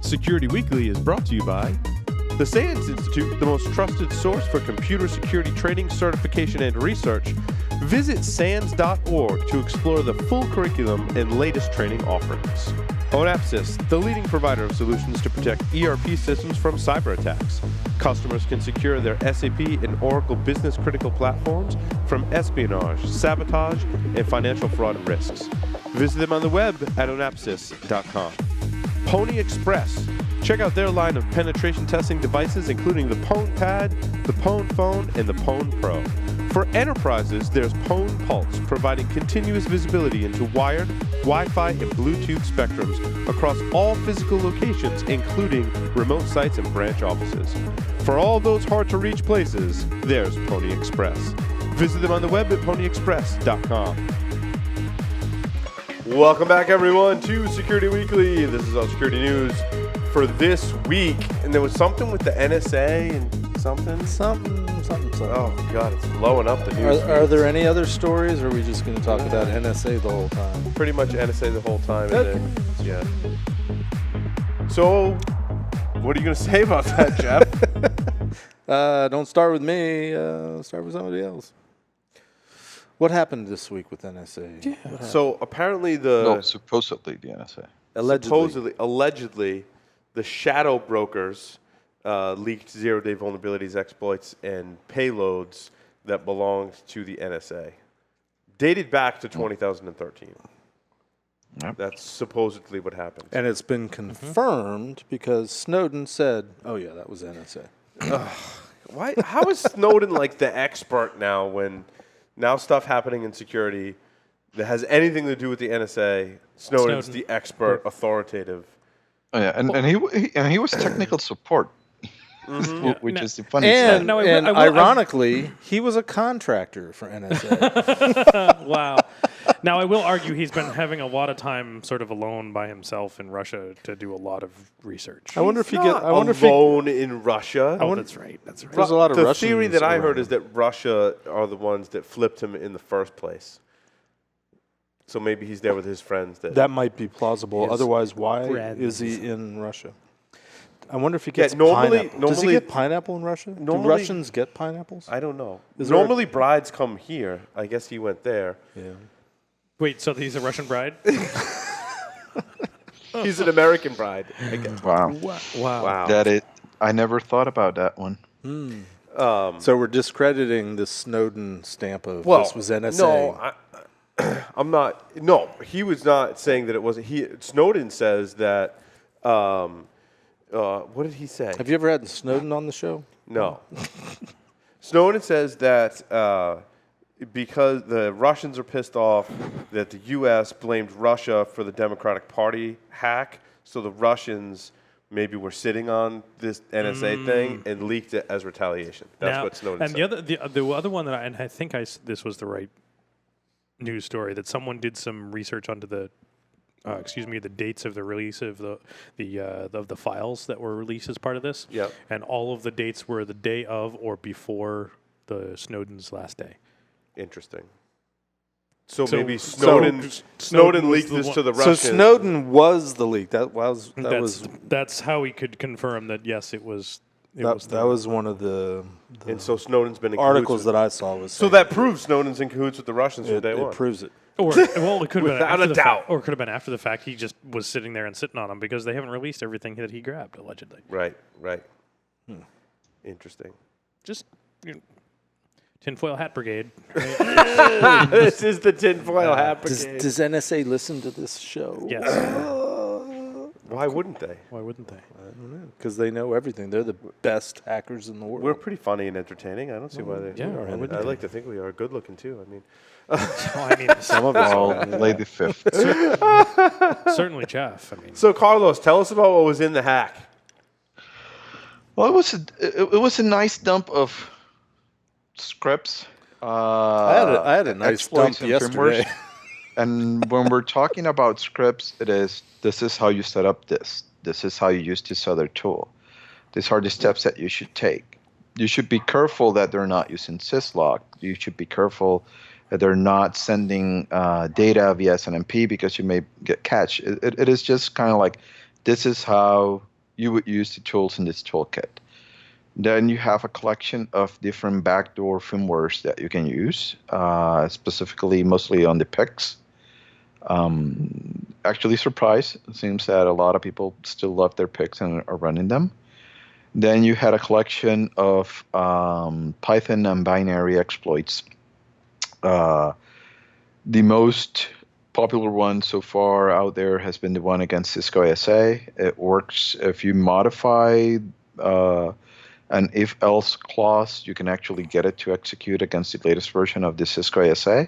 Security Weekly is brought to you by the SANS Institute, the most trusted source for computer security training, certification, and research. Visit SANS.org to explore the full curriculum and latest training offerings. Onapsis, the leading provider of solutions to protect ERP systems from cyber attacks. Customers can secure their SAP and Oracle business-critical platforms from espionage, sabotage, and financial fraud risks. Visit them on the web at onapsis.com. Pony Express. Check out their line of penetration testing devices, including the PowerShell, the Pwn Phone, and the Pwn Pro. For enterprises, there's Pwn Pulse, providing continuous visibility into wired, Wi-Fi, and Bluetooth spectrums across all physical locations, including remote sites and branch offices. For all those hard-to-reach places, there's Pony Express. Visit them on the web at ponyexpress.com. Welcome back, everyone, to Security Weekly. This is all security news for this week. And there was something with the NSA and something. Oh, God, it's blowing up the news. Are there any other stories, or are we just going to talk about NSA the whole time? Pretty much NSA the whole time. And then, yeah. So, what are you going to say about that, Jeff? Don't start with me. Start with somebody else. What happened this week with NSA? Yeah. So apparently supposedly the NSA. Allegedly, the shadow brokers leaked zero-day vulnerabilities, exploits, and payloads that belonged to the NSA. Dated back to 2013. Yep. That's supposedly what happened. And it's been confirmed because Snowden said, oh, yeah, that was NSA. Why? How is Snowden like the expert now when... Now stuff happening in security that has anything to do with the NSA. Snowden's the expert, authoritative. Oh yeah, and he was technical support, which is the funny and, side. And ironically, he was a contractor for NSA. Wow. Now I will argue he's been having a lot of time sort of alone by himself in Russia to do a lot of research. I wonder if in Russia. Oh, that's right. That's right. There's a lot of the Russians theory that I heard around. is that Russia are the ones that flipped him in the first place. So maybe he's there with his friends. That might be plausible. His Otherwise, why friends. is he in Russia? I wonder if he gets normally- pineapple. Does he normally- get pineapple in Russia? Do normally- Russians get pineapples? I don't know. Is there Normally brides come here. I guess he went there. Yeah. Wait, so he's a Russian bride? He's an American bride. I guess. Wow. Wow. I never thought about that one. So we're discrediting the Snowden stamp of this was NSA. No, I'm not. No, he was not saying that it wasn't. Snowden says that. What did he say? Have you ever had Snowden on the show? No. Snowden says that because the Russians are pissed off that the U.S. blamed Russia for the Democratic Party hack, so the Russians maybe were sitting on this NSA thing and leaked it as retaliation. That's what Snowden said. And the other one that I think this was the right news story, that someone did some research onto the dates of the release of the files that were released as part of this. Yep. And all of the dates were the day of or before the Snowden's last day. Interesting. So maybe Snowden leaked this to the Russians. So Snowden was the leak. That's how we could confirm that. Yes, it was. That was one of the and so Snowden's been in articles cahoots that I saw was. So that proves Snowden's in cahoots with the Russians from day one. It proves it. Or it could have been Without after a the doubt. fact, or it could have been after the fact. He just was sitting there and sitting on them because they haven't released everything that he grabbed allegedly. Right. Interesting. Just tinfoil hat brigade. This is the tinfoil hat brigade. Does NSA listen to this show? Yes. Why wouldn't they? Why wouldn't they? I don't know. Because they know everything. They're the best hackers in the world. We're pretty funny and entertaining. I don't see why they. Yeah, why wouldn't I they? like to think we are good looking too. I mean, Some of us all lay the fifth. Certainly Jeff. I mean, so Carlos, tell us about what was in the hack. Well, it was a nice dump of scripts. I had a nice dump exploits and yesterday. firmwares. And when we're talking about scripts, this is how you set up this. This is how you use this other tool. These are the steps that you should take. You should be careful that they're not using syslog. You should be careful that they're not sending data via SNMP because you may get catch. It is just kind of like, this is how you would use the tools in this toolkit. Then you have a collection of different backdoor firmwares that you can use, specifically mostly on the PICs. Actually surprised. It seems that a lot of people still love their PICs and are running them. Then you had a collection of Python and binary exploits. The most popular one so far out there has been the one against Cisco ASA. It works if you modify an if-else clause, you can actually get it to execute against the latest version of the Cisco ASA.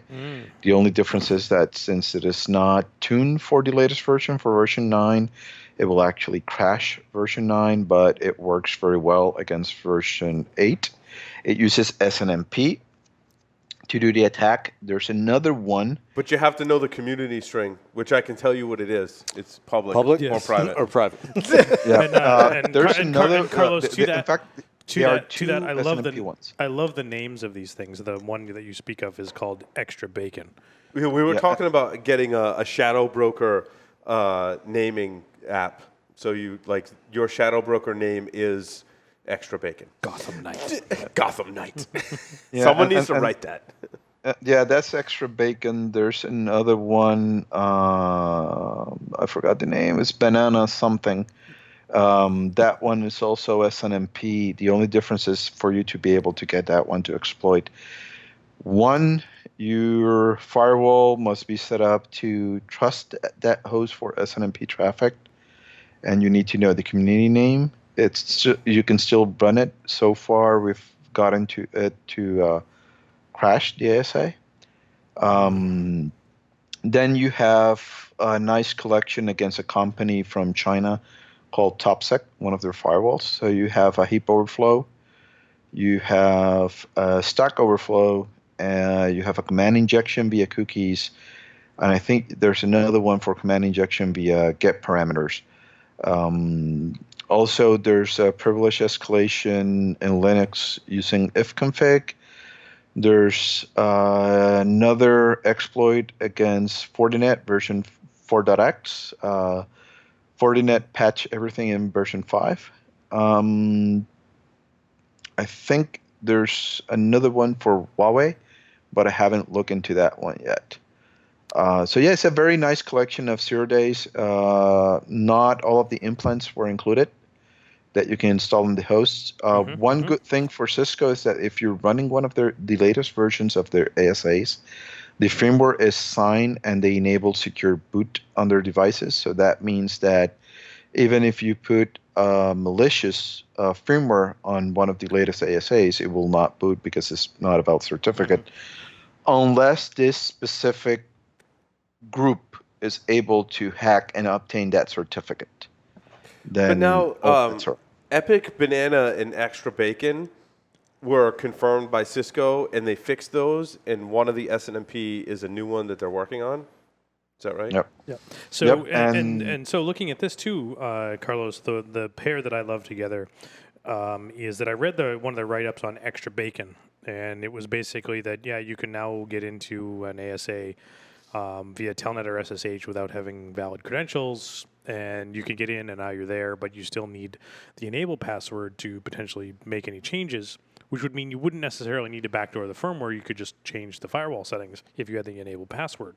The only difference is that since it is not tuned for the latest version, for version 9, it will actually crash version 9, but it works very well against version 8. It uses SNMP to do the attack. There's another one. But you have to know the community string, which I can tell you what it is. It's public, Public? or Yes. private. Or private? There's another. And Carlos, to in that, fact, to there are that, to two that, I love SNMP the ones. I love the names of these things. The one that you speak of is called Extra Bacon. We were talking about getting a shadow broker naming app. So your shadow broker name is Extra Bacon. Gotham Knight. Gotham Knight. Yeah, Someone needs to write that. Yeah, that's Extra Bacon. There's another one. I forgot the name. It's Banana something. That one is also SNMP. The only difference is for you to be able to get that one to exploit. One, your firewall must be set up to trust that host for SNMP traffic, and you need to know the community name. You can still run it. So far, we've gotten to it to crash the ASA. Then you have a nice collection against a company from China called TopSec, one of their firewalls. So you have a heap overflow, you have a stack overflow, you have a command injection via cookies, and I think there's another one for command injection via get parameters. Also, there's a privilege escalation in Linux using ifconfig. There's another exploit against Fortinet version 4.x. Fortinet patch everything in version 5. I think there's another one for Huawei, but I haven't looked into that one yet. So yeah, it's a very nice collection of 0 days. Not all of the implants were included that you can install in the hosts. One good thing for Cisco is that if you're running one of the latest versions of their ASAs, the firmware is signed and they enable secure boot on their devices. So that means that even if you put malicious firmware on one of the latest ASAs, it will not boot because it's not a valid certificate, unless this specific group is able to hack and obtain that certificate. Then, But now, that's right. Epic, Banana, and Extra Bacon were confirmed by Cisco, and they fixed those, and one of the SNMP is a new one that they're working on. Is that right? Yep. Yeah. So Yep, and so looking at this too, Carlos, the pair that I love together is that I read one of the write-ups on Extra Bacon, and it was basically that you can now get into an ASA via Telnet or SSH without having valid credentials, and you can get in and now you're there, but you still need the enable password to potentially make any changes, which would mean you wouldn't necessarily need to backdoor the firmware. You could just change the firewall settings if you had the enable password.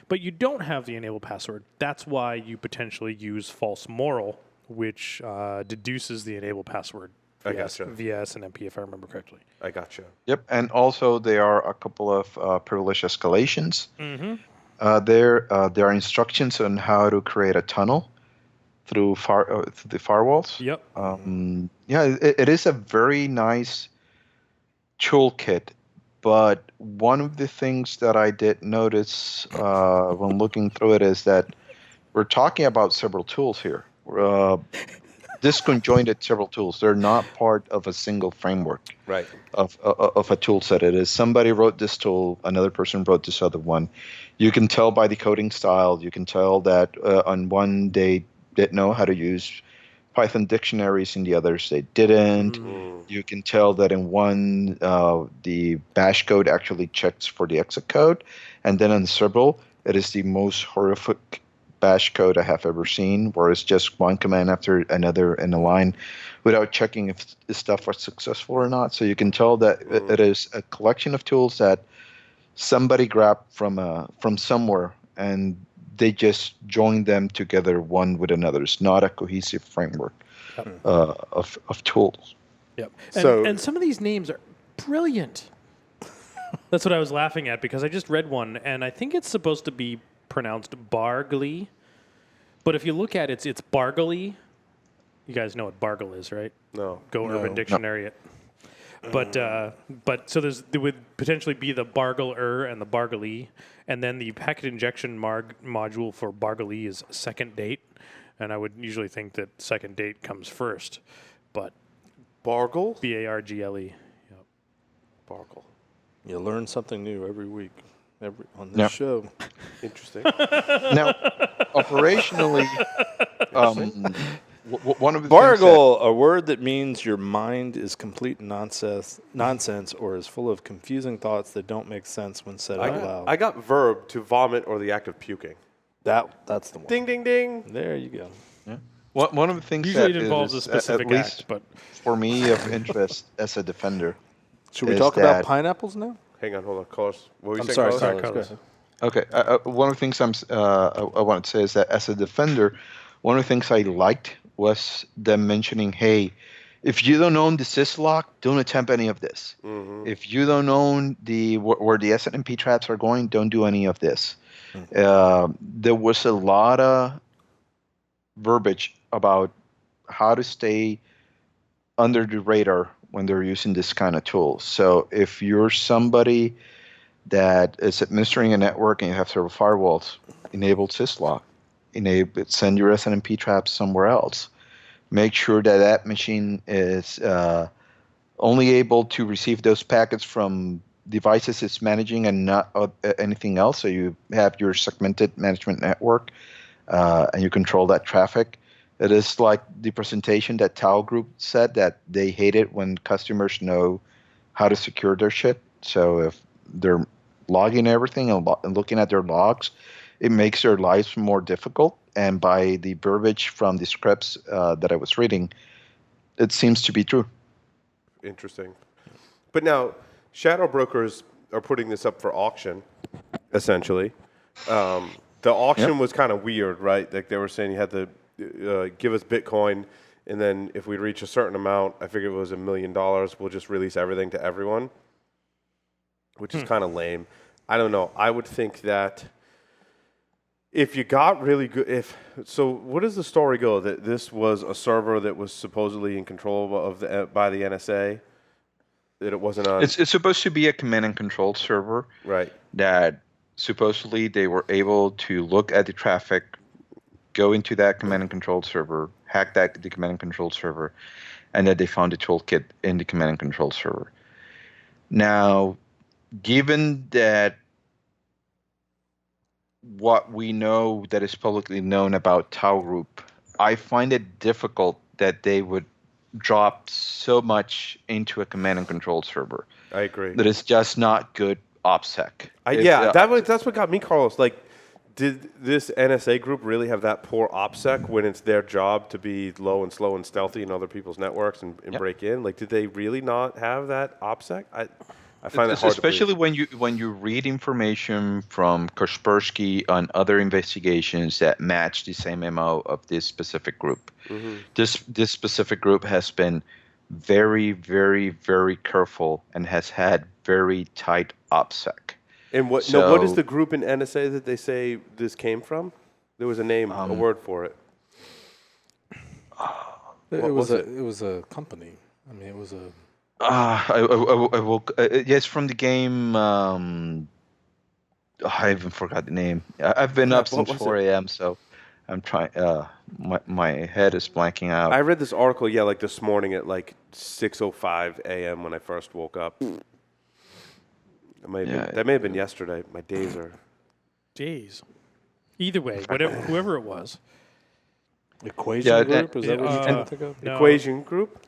But you don't have the enable password. That's why you potentially use false moral, which deduces the enable password via SNMP, if I remember correctly. I gotcha. Yep, and also there are a couple of privilege escalations. There are instructions on how to create a tunnel through the firewalls. Yep. It is a very nice toolkit, but one of the things that I did notice when looking through it is that we're talking about several tools here. Disconjointed several tools. They're not part of a single framework. Right. Of a tool set. It is somebody wrote this tool, another person wrote this other one. You can tell by the coding style. You can tell that on one they didn't know how to use Python dictionaries, in the others they didn't. You can tell that in one the bash code actually checks for the exit code, and then on several it is the most horrific bash code I have ever seen, where it's just one command after another in a line without checking if the stuff was successful or not. So you can tell that it is a collection of tools that somebody grabbed from somewhere and they just joined them together one with another. It's not a cohesive framework of tools. Yep. So- And some of these names are brilliant. That's what I was laughing at because I just read one, and I think it's supposed to be pronounced Bargly. But if you look at it, it's Bargly. You guys know what Bargle is, right? No. Go Urban Dictionary it. But so there would potentially be the Bargle and the Bargly, and then the packet injection module for Bargly is second date, and I would usually think that second date comes first, but Bargle? Bargle. Yep. Bargle. You learn something new every week on this show. Interesting. Now, operationally, one of the Bargle, a word that means your mind is complete nonsense or is full of confusing thoughts that don't make sense when said out loud. I got verb to vomit or the act of puking. That's the one. Ding, ding, ding. There you go. one of the things Usually that it involves is, a specific at least act, but for me of interest as a defender. Should we is talk about that- pineapples now? Hang on, hold on. Carlos, what were you I'm saying, sorry, Carlos? Carlos, go Carlos. ahead. Okay, one of the things I want to say is that as a defender, one of the things I liked was them mentioning, hey, if you don't own the syslog, don't attempt any of this. Mm-hmm. If you don't own where the SNMP traps are going, don't do any of this. There was a lot of verbiage about how to stay under the radar when they're using this kind of tool. So if you're somebody that is administering a network and you have several firewalls, enable syslog, send your SNMP traps somewhere else. Make sure that machine is only able to receive those packets from devices it's managing and not anything else. So you have your segmented management network and you control that traffic. It is like the presentation that Tao Group said that they hate it when customers know how to secure their shit. So if they're logging everything and looking at their logs, it makes their lives more difficult. And by the verbiage from the scripts that I was reading, it seems to be true. Interesting. But now, shadow brokers are putting this up for auction, essentially. The auction was kind of weird, right? Like they were saying you had to give us Bitcoin, and then if we reach a certain amount, I figure it was $1 million, we'll just release everything to everyone, which is kind of lame. I don't know. I would think that if you got really good, so what does the story go? That this was a server that was supposedly in control by the NSA? That it wasn't on? It's supposed to be a command and control server. Right. That supposedly they were able to look at the traffic, go into that command and control server, hack the command and control server, and that they found a toolkit in the command and control server. Now, given that what we know that is publicly known about Tao Group, I find it difficult that they would drop so much into a command and control server. I agree. That is just not good OPSEC. That's what got me, Carlos. Like, did this NSA group really have that poor OPSEC when it's their job to be low and slow and stealthy in other people's networks and break in? Like, did they really not have that OPSEC? I find that hard especially to believe. when you read information from Kaspersky on other investigations that match the same MO of this specific group. Mm-hmm. This specific group has been very, very, very careful and has had very tight OPSEC. And what is the group in NSA that they say this came from? There was a name, a word for it. It was a company. I mean, it was a. I will. Yes, from the game. I even forgot the name. I've been up since 4 a.m. So I'm trying. My head is blanking out. I read this article, like this morning at like 6:05 a.m. when I first woke up. That may have been yesterday. My days are. Jeez. Either way, whoever it was. Equation Group? Is that what you're trying to think of? No. Equation Group?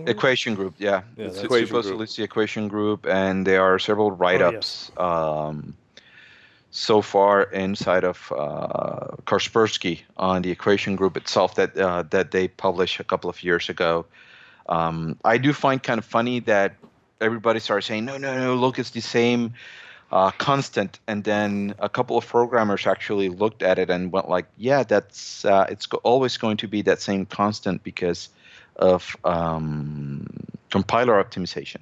Equation Group, yeah. It's Supposedly it's the Equation Group, and there are several write-ups. so far inside of Kaspersky on the equation group itself that they published a couple of years ago. I do find kind of funny that everybody started saying, no, look, it's the same constant. And then a couple of programmers actually looked at it and went like, yeah, that's always going to be that same constant because of compiler optimization.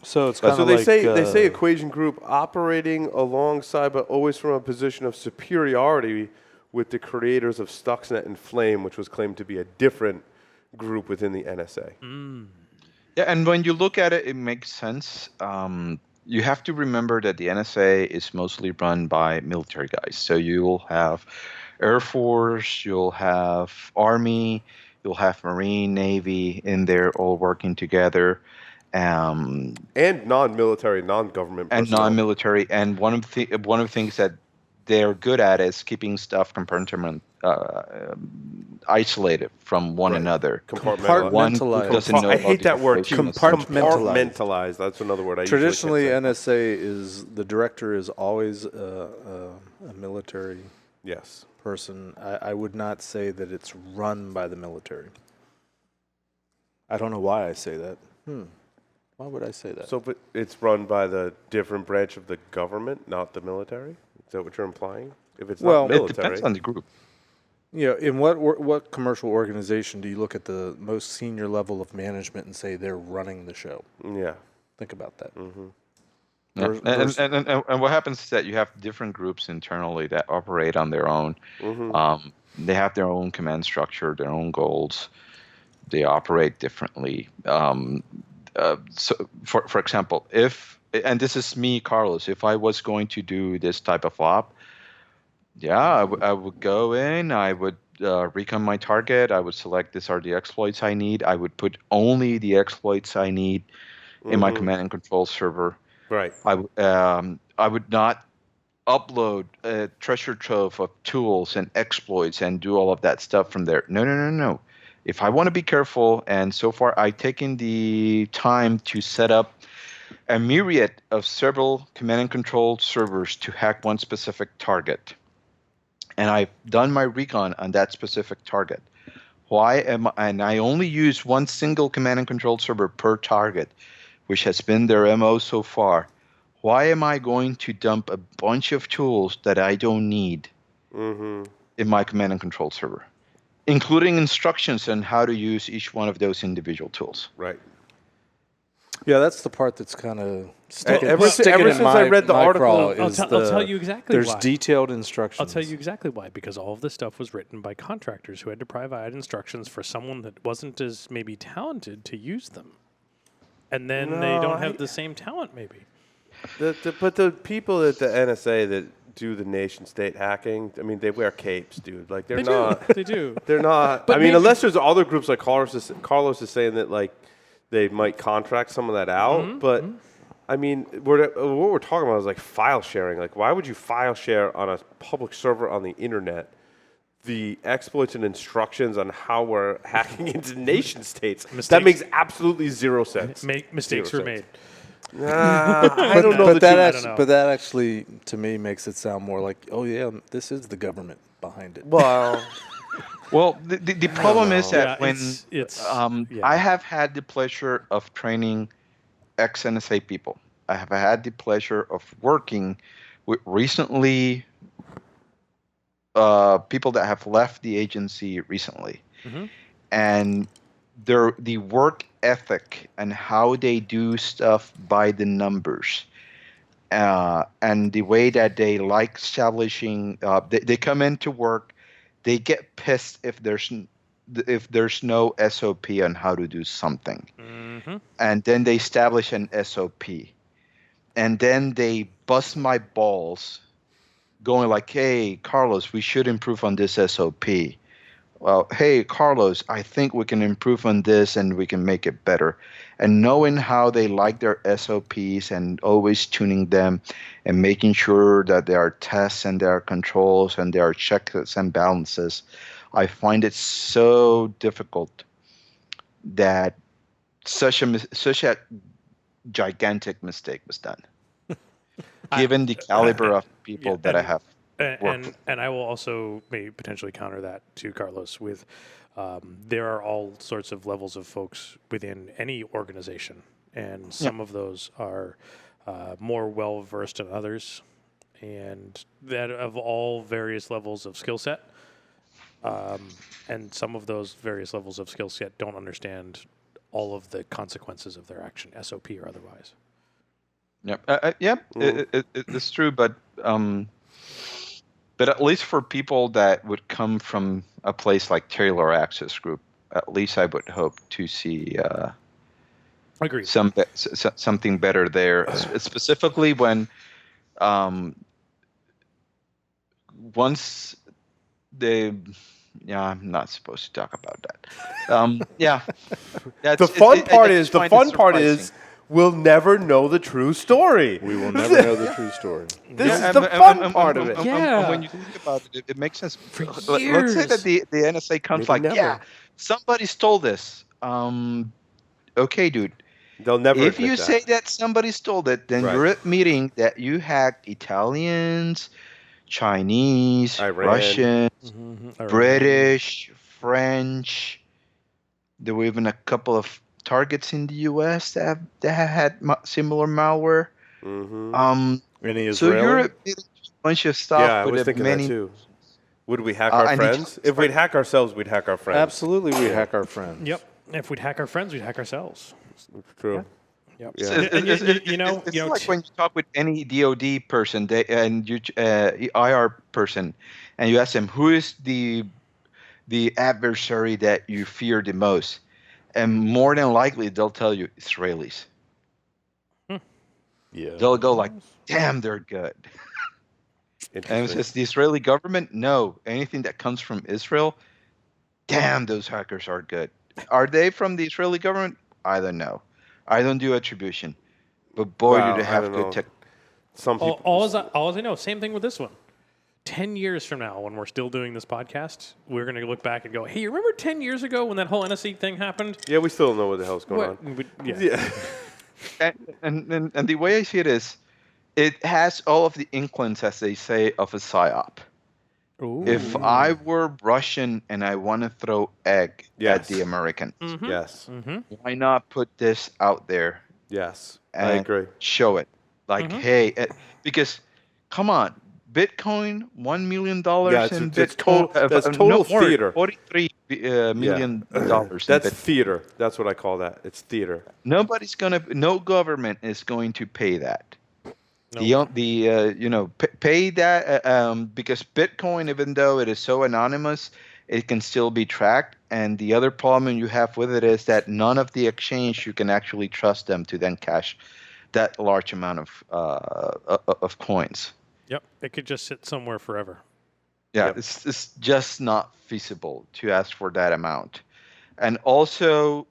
So it's kind of So like they say equation group operating alongside, but always from a position of superiority with the creators of Stuxnet and Flame, which was claimed to be a different group within the NSA. Yeah, and when you look at it, it makes sense. You have to remember that the NSA is mostly run by military guys. So you'll have Air Force, you'll have Army, you'll have Marine, Navy in there all working together. And non-military, non-government And personnel. non-military. And one of the things that they're good at is keeping stuff isolated from one another. Compartmentalized. I hate that word. Compartmentalized. That's another word I Traditionally, usually can't NSA is the director is always a military person. I would not say that it's run by the military. I don't know why I say that. Why would I say that? So, but it's run by the different branch of the government, not the military? Is that what you're implying? If it's not military, it depends on the group. Yeah, in what commercial organization do you look at the most senior level of management and say they're running the show? Yeah. Think about that. And what happens is that you have different groups internally that operate on their own. They have their own command structure, their own goals. They operate differently. So, for example, and this is me, Carlos, if I was going to do this type of op, I would go in, I would recon my target, I would select these are the exploits I need, I would put only the exploits I need in my command and control server. Right. I would not upload a treasure trove of tools and exploits and do all of that stuff from there. No. If I want to be careful, and so far I've taken the time to set up a myriad of several command and control servers to hack one specific target. And I've done my recon on that specific target. And I only use one single command and control server per target, which has been their MO so far. Why am I going to dump a bunch of tools that I don't need in my command and control server? Including instructions on how to use each one of those individual tools. Right. Yeah, that's the part that's kind of ever since I read the article. I'll tell you exactly why. There's detailed instructions. I'll tell you exactly why. Because all of this stuff was written by contractors who had to provide instructions for someone that wasn't as maybe talented to use them. And then they don't have the same talent, maybe. But the people at the NSA that do the nation state hacking, I mean, they wear capes, dude. Like, they do. They're not. But I mean, unless there's other groups like Carlos is saying that, like, they might contract some of that out. But, I mean, what we're talking about is, like, file sharing. Like, why would you file share on a public server on the internet the exploits and instructions on how we're hacking into nation states? That makes absolutely zero sense. Mistakes were made. I don't know. But that actually, to me, makes it sound more like, oh yeah, this is the government behind it. Well, the problem is that I have had the pleasure of training ex-NSA people. I have had the pleasure of working with recently people that have left the agency recently, and the work ethic and how they do stuff by the numbers, and the way that they like establishing, they come into work, they get pissed if there's no SOP on how to do something, and then they establish an SOP, and then they bust my balls, going like, "Hey, Carlos, we should improve on this SOP." Well, hey, Carlos, I think we can improve on this and we can make it better. And knowing how they like their SOPs and always tuning them and making sure that there are tests and there are controls and there are checks and balances, I find it so difficult that such a gigantic mistake was done. given the caliber of people that I have. And I will also maybe potentially counter that to Carlos with there are all sorts of levels of folks within any organization, and some of those are more well versed than others, and that of all various levels of skill set. And some of those various levels of skill set don't understand all of the consequences of their action, SOP or otherwise. It's true, but at least for people that would come from a place like Taylor Access Group, at least I would hope to see Agreed. Something better there, specifically when once they. Yeah, I'm not supposed to talk about that. The fun part is we'll never know the true story. We will never know the true story. This is the fun part of it. When you think about it, it makes sense. For Let's say years. that the NSA comes somebody stole this. Okay, dude. They'll never. If you say that somebody stole it, then you're admitting that you hacked Italians, Chinese, Iran. Russian, British, French. There were even a couple of targets in the U.S. that have had similar malware. Any Israeli? So you're admitting a bunch of stuff. Yeah, I was thinking that too. Would we hack our friends? If we'd hack ourselves, we'd hack our friends. Absolutely, we hack our friends. Yep. If we'd hack our friends, we'd hack ourselves. True. Yep. Yeah. It's like when you talk with any DoD person IR person, and you ask them who is the adversary that you fear the most, and more than likely they'll tell you Israelis. Yeah. They'll go like, "Damn, they're good." And it's just the Israeli government. No, anything that comes from Israel, damn, those hackers are good. Are they from the Israeli government? I don't know. I don't do attribution, but boy, do they have good tech. Some people. All I know, same thing with this one. 10 years from now, when we're still doing this podcast, we're going to look back and go, hey, you remember 10 years ago when that whole NSA thing happened? Yeah, we still don't know what the hell's going on. Yeah. And the way I see it is, it has all of the inklings, as they say, of a psyop. Ooh. If I were Russian and I want to throw egg at the Americans, Yes. why not put this out there? Yes. And I agree. show it. Like, hey, because, come on, Bitcoin, $1 million in Bitcoin. That's total theater. $43 million. That's theater. That's what I call that. It's theater. No government is going to pay that. Nope. Pay that because Bitcoin, even though it is so anonymous, it can still be tracked. And the other problem you have with it is that none of the exchange you can actually trust them to then cash that large amount of coins. Yep, it could just sit somewhere forever. Yeah, Yep. It's just not feasible to ask for that amount. And also,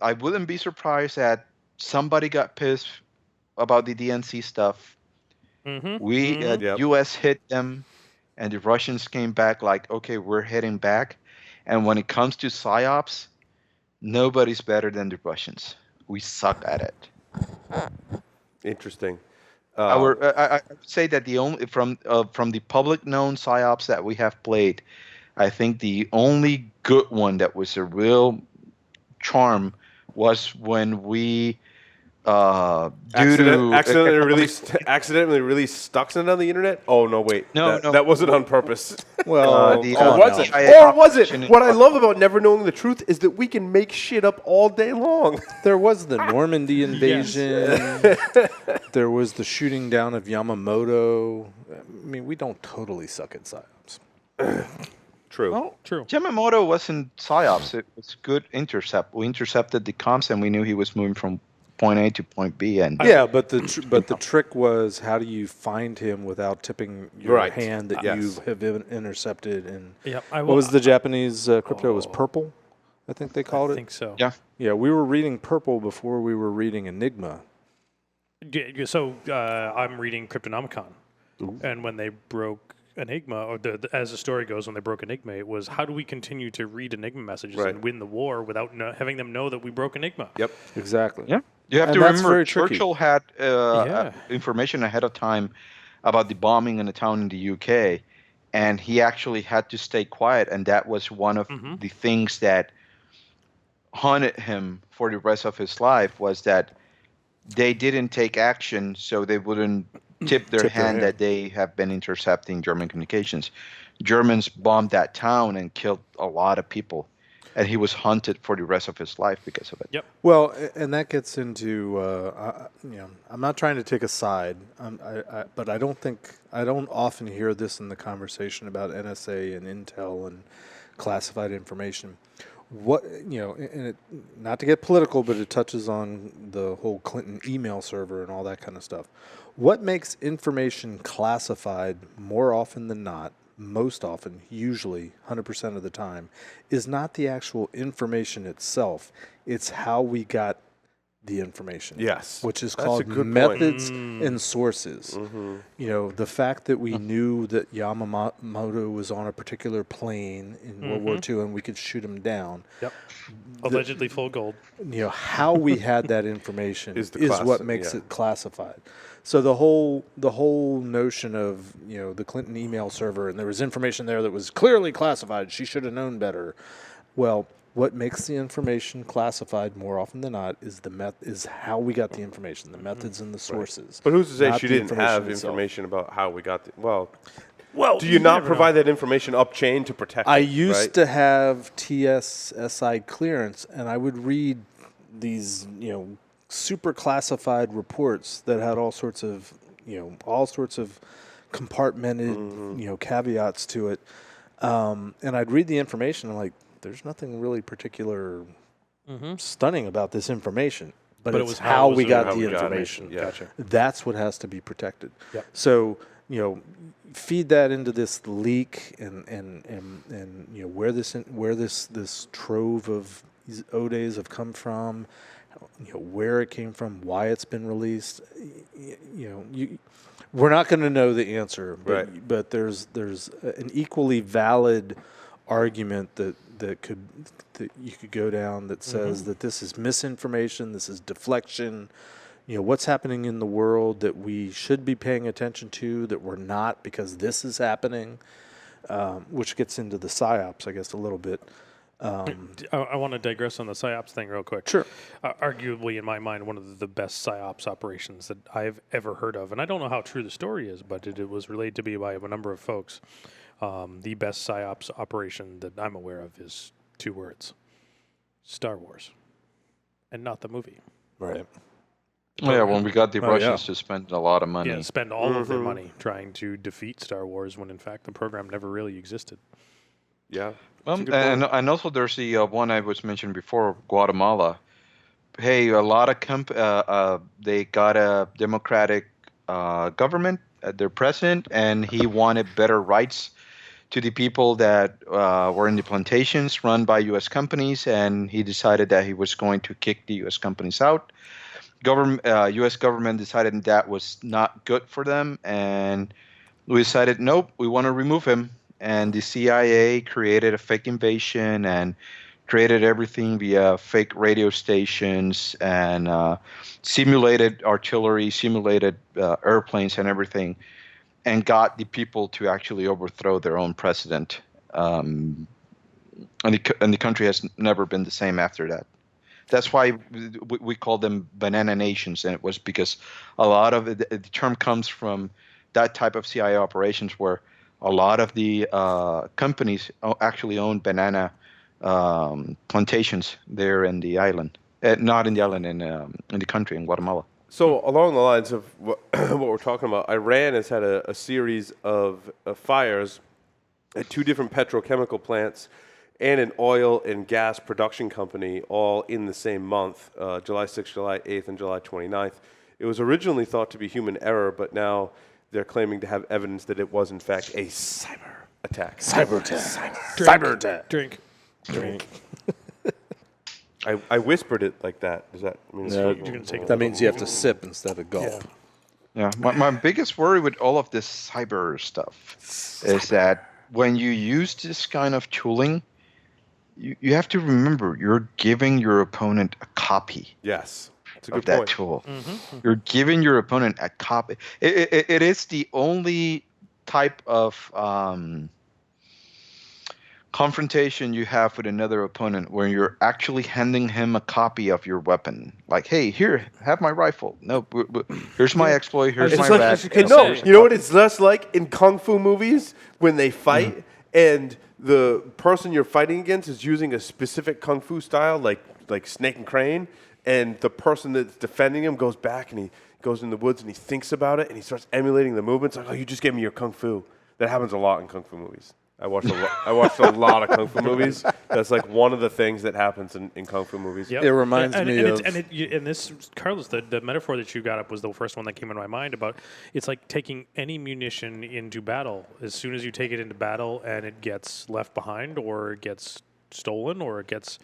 I wouldn't be surprised that somebody got pissed about the DNC stuff. U.S. hit them, and the Russians came back like, okay, we're heading back. And when it comes to PSYOPs, nobody's better than the Russians. We suck at it. Interesting. I would say that the only from the public known PSYOPs that we have played, I think the only good one that was a real charm was when we accidentally released Stuxnet on the internet. Oh no, wait, that wasn't on purpose. Well, was it? What I love about never knowing the truth is that we can make shit up all day long. There was the Normandy invasion. There was the shooting down of Yamamoto. I mean, we don't totally suck at PSYOPs. True. Well, True. Yamamoto wasn't PSYOPs. It was good intercept. We intercepted the comms, and we knew he was moving from point A to point B. And but the trick was, how do you find him without tipping your hand that you have intercepted? And what was the Japanese crypto? It was Purple, I think they called it. I think so. Yeah, we were reading Purple before we were reading Enigma. So I'm reading Cryptonomicon, and when they broke Enigma, or as the story goes, when they broke Enigma, it was how do we continue to read Enigma messages Right. and win the war without having them know that we broke Enigma? Yep. Exactly. Yeah. You have And to that's remember, very tricky. Churchill had Yeah. information ahead of time about the bombing in a town in the UK, and he actually had to stay quiet, and that was one of the things that haunted him for the rest of his life, was that they didn't take action so they wouldn't tip their hand that they have been intercepting German communications. Germans bombed that town and killed a lot of people, and he was hunted for the rest of his life because of it. Yep. Well, and that gets into, I'm not trying to take a side, but I don't often hear this in the conversation about NSA and Intel and classified information. Not to get political, but it touches on the whole Clinton email server and all that kind of stuff. What makes information classified more often than not, most often, usually 100% of the time, is not the actual information itself. It's how we got the information. Yes. Which is That's called a good methods and sources. Mm-hmm. The fact that we knew that Yamamoto was on a particular plane in World War II and we could shoot him down. Yep. Allegedly full gold. How we had that information is what makes it classified. So the whole notion of, the Clinton email server, and there was information there that was clearly classified. She should have known better. Well, what makes the information classified more often than not is how we got the information, the methods and the sources. But who's to say she didn't have itself. information about how we got well, do you not provide that information up chain to protect I it, used to have TSSI clearance, and I would read these, super classified reports that had all sorts of compartmented, caveats to it. And I'd read the information and there's nothing really particular stunning about this information, but it was how we got the information. Yeah. Gotcha. That's what has to be protected. Yep. So, feed that into this leak and where this trove of these ODAs have come from, where it came from, why it's been released. We're not going to know the answer, but there's an equally valid argument that you could go down that says that this is misinformation, this is deflection. What's happening in the world that we should be paying attention to that we're not because this is happening, which gets into the PSYOPs, I guess, a little bit. I want to digress on the PSYOPs thing real quick. Sure. Arguably, in my mind, one of the best PSYOPs operations that I've ever heard of, and I don't know how true the story is, but it was relayed to me by a number of folks. The best PSYOPs operation that I'm aware of is 2 words: Star Wars, and not the movie. Right. Yeah, when we got the Russians to spend a lot of money. Yeah, spend all of their money trying to defeat Star Wars when, in fact, the program never really existed. Yeah. And also there's the one I was mentioning before, Guatemala. Hey, a lot of they got a democratic government, their president, and he wanted better rights to the people that were in the plantations run by U.S. companies, and he decided that he was going to kick the U.S. companies out. U.S. government decided that was not good for them, and we decided, nope, we want to remove him. And the CIA created a fake invasion and created everything via fake radio stations and simulated artillery, simulated airplanes and everything, and got the people to actually overthrow their own president. And the country has never been the same after that. That's why we call them banana nations, and it was because a lot of the term comes from that type of CIA operations where a lot of the companies actually own banana plantations there in the island, not in the island, in the country, in Guatemala. So along the lines of what we're talking about, Iran has had a series of fires at 2 different petrochemical plants and an oil and gas production company all in the same month, July 6th, July 8th, and July 29th. It was originally thought to be human error, but now they're claiming to have evidence that it was, in fact, a cyber attack. Cyber attack. Cyber attack. Drink. I whispered it like that. Does that mean No, you're gonna take it that means you have to sip instead of gulp. Yeah, my biggest worry with all of this cyber stuff is that when you use this kind of tooling, you have to remember you're giving your opponent a copy Yes. It's a of good that point. tool. You're giving your opponent a copy. It is the only type of confrontation you have with another opponent where you're actually handing him a copy of your weapon. Like, hey, here, have my rifle. No, here's my exploit. Here's It's my like- badge. it's No, say- you know what it's less like in kung fu movies when they fight and the person you're fighting against is using a specific kung fu style, like Snake and Crane, and the person that's defending him goes back and he goes in the woods and he thinks about it and he starts emulating the movements. Like, oh, you just gave me your kung fu. That happens a lot in kung fu movies. I watched a lot of kung fu movies. That's like one of the things that happens in kung fu movies. Yep. It reminds me of... And this, Carlos, the metaphor that you got up was the first one that came into my mind about it's like taking any munition into battle. As soon as you take it into battle and it gets left behind or it gets stolen or it gets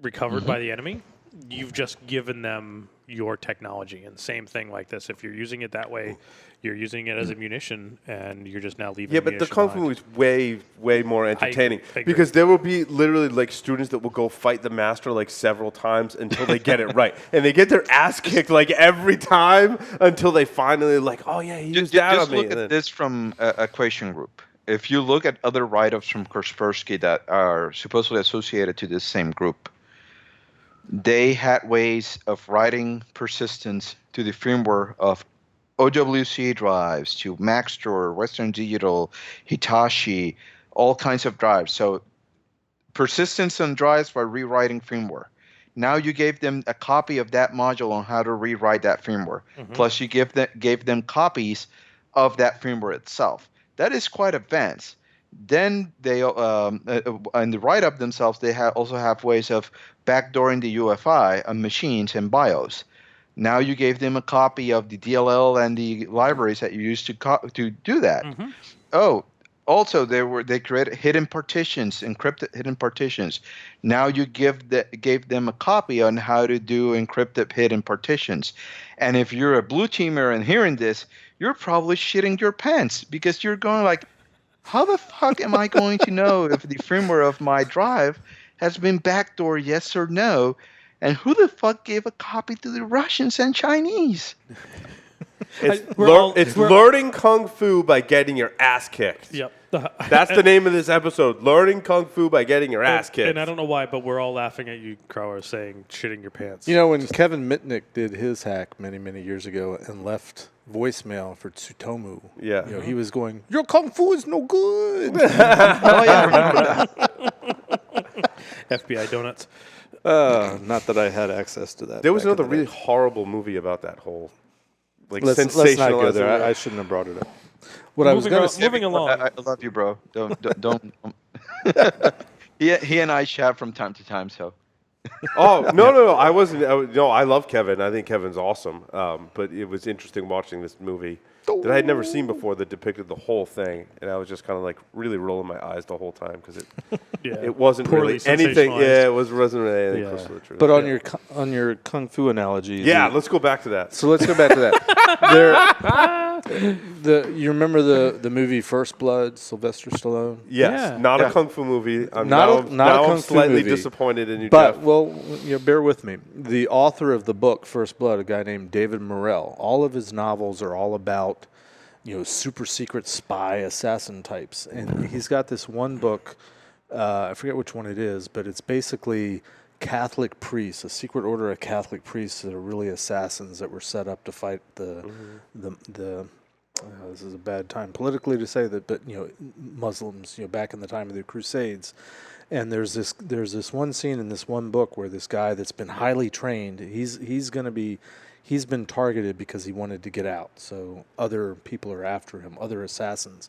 recovered by the enemy, you've just given them your technology. And same thing like this. If you're using it that way, you're using it as a munition, and you're just now leaving. Yeah, but the kung fu movie is way more entertaining I agree. because there will be literally like students that will go fight the master like several times until they get it right, and they get their ass kicked like every time until they finally like, oh yeah, he used that Just on me. look at this from Equation Group. If you look at other write-ups from Kaspersky that are supposedly associated to this same group, they had ways of writing persistence to the firmware of OWC drives, to Maxtor, Western Digital, Hitachi, all kinds of drives. So persistence on drives by rewriting firmware. Now you gave them a copy of that module on how to rewrite that firmware. Plus you gave them copies of that firmware itself. That is quite advanced. Then they, in the write-up themselves, they also have ways of backdooring the UFI on machines and BIOS. Now you gave them a copy of the DLL and the libraries that you used to do that. Oh, also they created hidden partitions, encrypted hidden partitions. Now you gave them a copy on how to do encrypted hidden partitions. And if you're a blue teamer and hearing this, you're probably shitting your pants because you're going like, how the fuck am I going to know if the firmware of my drive has been backdoored, yes or no? And who the fuck gave a copy to the Russians and Chinese? It's learning kung fu by getting your ass kicked. Yep. That's the name of this episode: learning kung fu by getting your ass kicked. And I don't know why, but we're all laughing at you, Crower, saying shitting your pants. You know, when Kevin Mitnick did his hack many, many years ago and left voicemail for Tsutomu, Yeah. you know, he was going, your kung fu is no good. Oh yeah, I remember that. FBI donuts. Not that I had access to that. There was back in another the really day. horrible movie about that whole like Let's not go sensationalizing. there. I shouldn't have brought it up. What I was going to say. Moving along. I love you, bro. Don't. He and I chat from time to time, so. Oh no! I wasn't. I love Kevin. I think Kevin's awesome. But it was interesting watching this movie that I had never seen before that depicted the whole thing, and I was just kind of like really rolling my eyes the whole time because it wasn't Poorly really anything. sensationalized. Yeah, wasn't really anything Yeah. close to the truth. But on your kung fu analogy. yeah, let's go back to that. So let's go back to that. You remember the movie First Blood, Sylvester Stallone? Yes, Yeah. not a kung fu movie. I'm Not a kung I'm fu slightly movie. disappointed in you, But, Jeff. well, bear with me. The author of the book, First Blood, a guy named David Morrell, all of his novels are all about, super secret spy assassin types. And he's got this one book, I forget which one it is, but it's basically Catholic priests, a secret order of Catholic priests that are really assassins that were set up to fight the this is a bad time politically to say that, but Muslims, back in the time of the Crusades. And there's this one scene in this one book where this guy that's been highly trained, he's been targeted because he wanted to get out. So other people are after him, other assassins.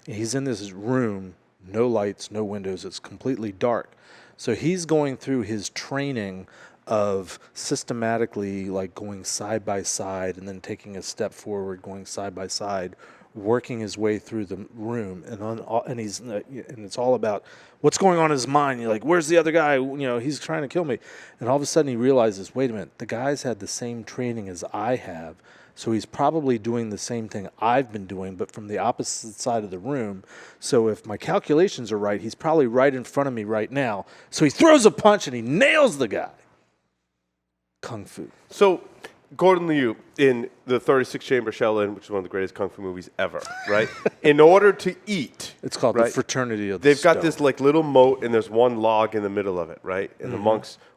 And he's in this room, no lights, no windows, it's completely dark. So he's going through his training of systematically like going side by side and then taking a step forward, going side by side, working his way through the room, and it's all about what's going on in his mind. You're like, where's the other guy? He's trying to kill me. And all of a sudden he realizes, wait a minute, the guy's had the same training as I have. So he's probably doing the same thing I've been doing, but from the opposite side of the room. So if my calculations are right, he's probably right in front of me right now. So he throws a punch and he nails the guy. Kung Fu. So Gordon Liu in the 36 Chamber Shaolin, which is one of the greatest kung fu movies ever, right? In order to eat, it's called the Fraternity of the They've got Stone. this like little moat, and there's one log in the middle of it, right? And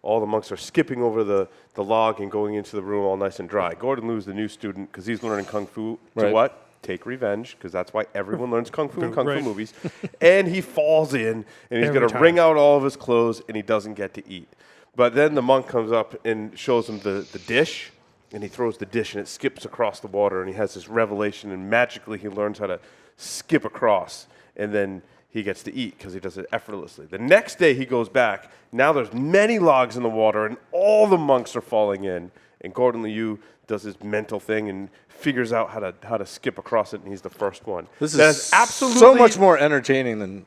all the monks are skipping over the log and going into the room all nice and dry. Gordon Liu's the new student because he's learning kung fu to what? Take revenge, because that's why everyone learns kung fu in kung fu movies. And he falls in, and he's going to wring out all of his clothes, and he doesn't get to eat. But then the monk comes up and shows him the dish. And he throws the dish, and it skips across the water, and he has this revelation, and magically he learns how to skip across, and then he gets to eat because he does it effortlessly. The next day he goes back. Now there's many logs in the water, and all the monks are falling in, and Gordon Liu does his mental thing and figures out how to skip across it, and he's the first one. This is absolutely so much more entertaining than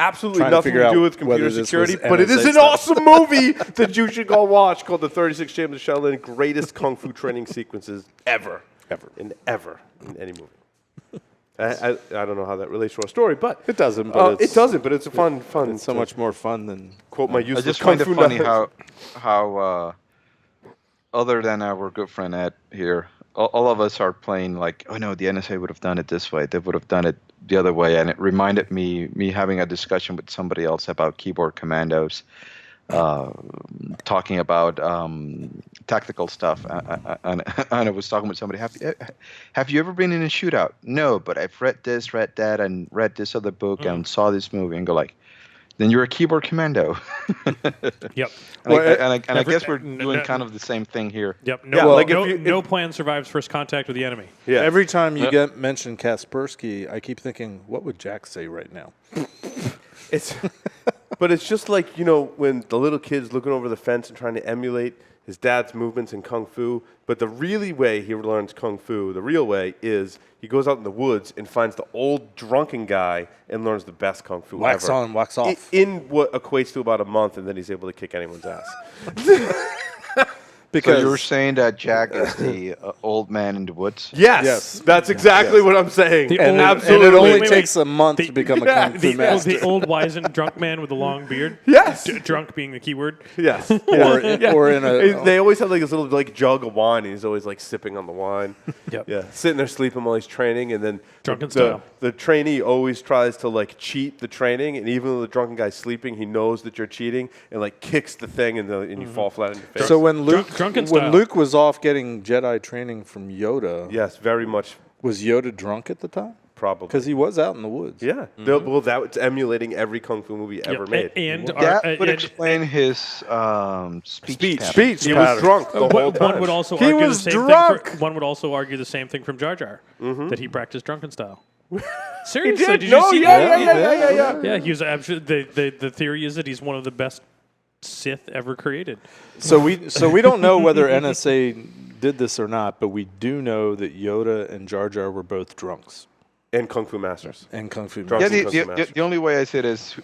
absolutely nothing to do with computer security, but it is an stuff. awesome movie that you should go watch called The 36 Chambers of Shaolin, greatest kung fu training sequences ever in any movie. I don't know how that relates to our story, but it doesn't. But it doesn't. But it's a fun. It's so much more fun than quote my useless. I just kung find it fu funny knowledge. how other than our good friend Ed here, all of us are playing like, oh no, the NSA would have done it this way. They would have done it the other way. And it reminded me having a discussion with somebody else about keyboard commandos, talking about tactical stuff. And I was talking with somebody, have you ever been in a shootout? No, but I've read this, read that, and read this other book and saw this movie, and go like, then you're a keyboard commando. Yep. And I guess we're doing kind of the same thing here. Yep. No plan survives first contact with the enemy. Yeah. Every time you get mentioned Kaspersky, I keep thinking, what would Jack say right now? But it's just like, when the little kid's looking over the fence and trying to emulate his dad's movements in kung fu. But the really way he learns kung fu, the real way, is he goes out in the woods and finds the old drunken guy and learns the best kung fu wax ever. Wax on, wax off. In what equates to about a month, and then he's able to kick anyone's ass. Because you're saying that Jack is the old man in the woods? Yes. That's exactly what I'm saying. Absolutely. And it only takes a month to become a kung fu master. The old wizened drunk man with the long beard? Yes. Drunk being the key word? Yes. Or in a... They always have like this little jug of wine, and he's always like sipping on the wine. Yep. Yeah. Sitting there sleeping while he's training, and then drunken style. The trainee always tries to like cheat the training, and even though the drunken guy's sleeping, he knows that you're cheating, and like kicks the thing, and you fall flat on your face. So when Luke style. Luke was off getting Jedi training from Yoda, yes, very much. Was Yoda drunk at the time? Probably. Because he was out in the woods. Yeah. Well, that's emulating every kung fu movie ever made. And that would explain his speech. He was drunk the whole time. One would also argue the same thing. One would also argue the same thing from Jar Jar, that he practiced drunken style. Seriously, he did? Did you see? Yeah. Yeah, he was absolutely. The theory is that he's one of the best Sith ever created. So we don't know whether NSA did this or not, but we do know that Yoda and Jar Jar were both drunks. And kung fu masters. The only way I say it is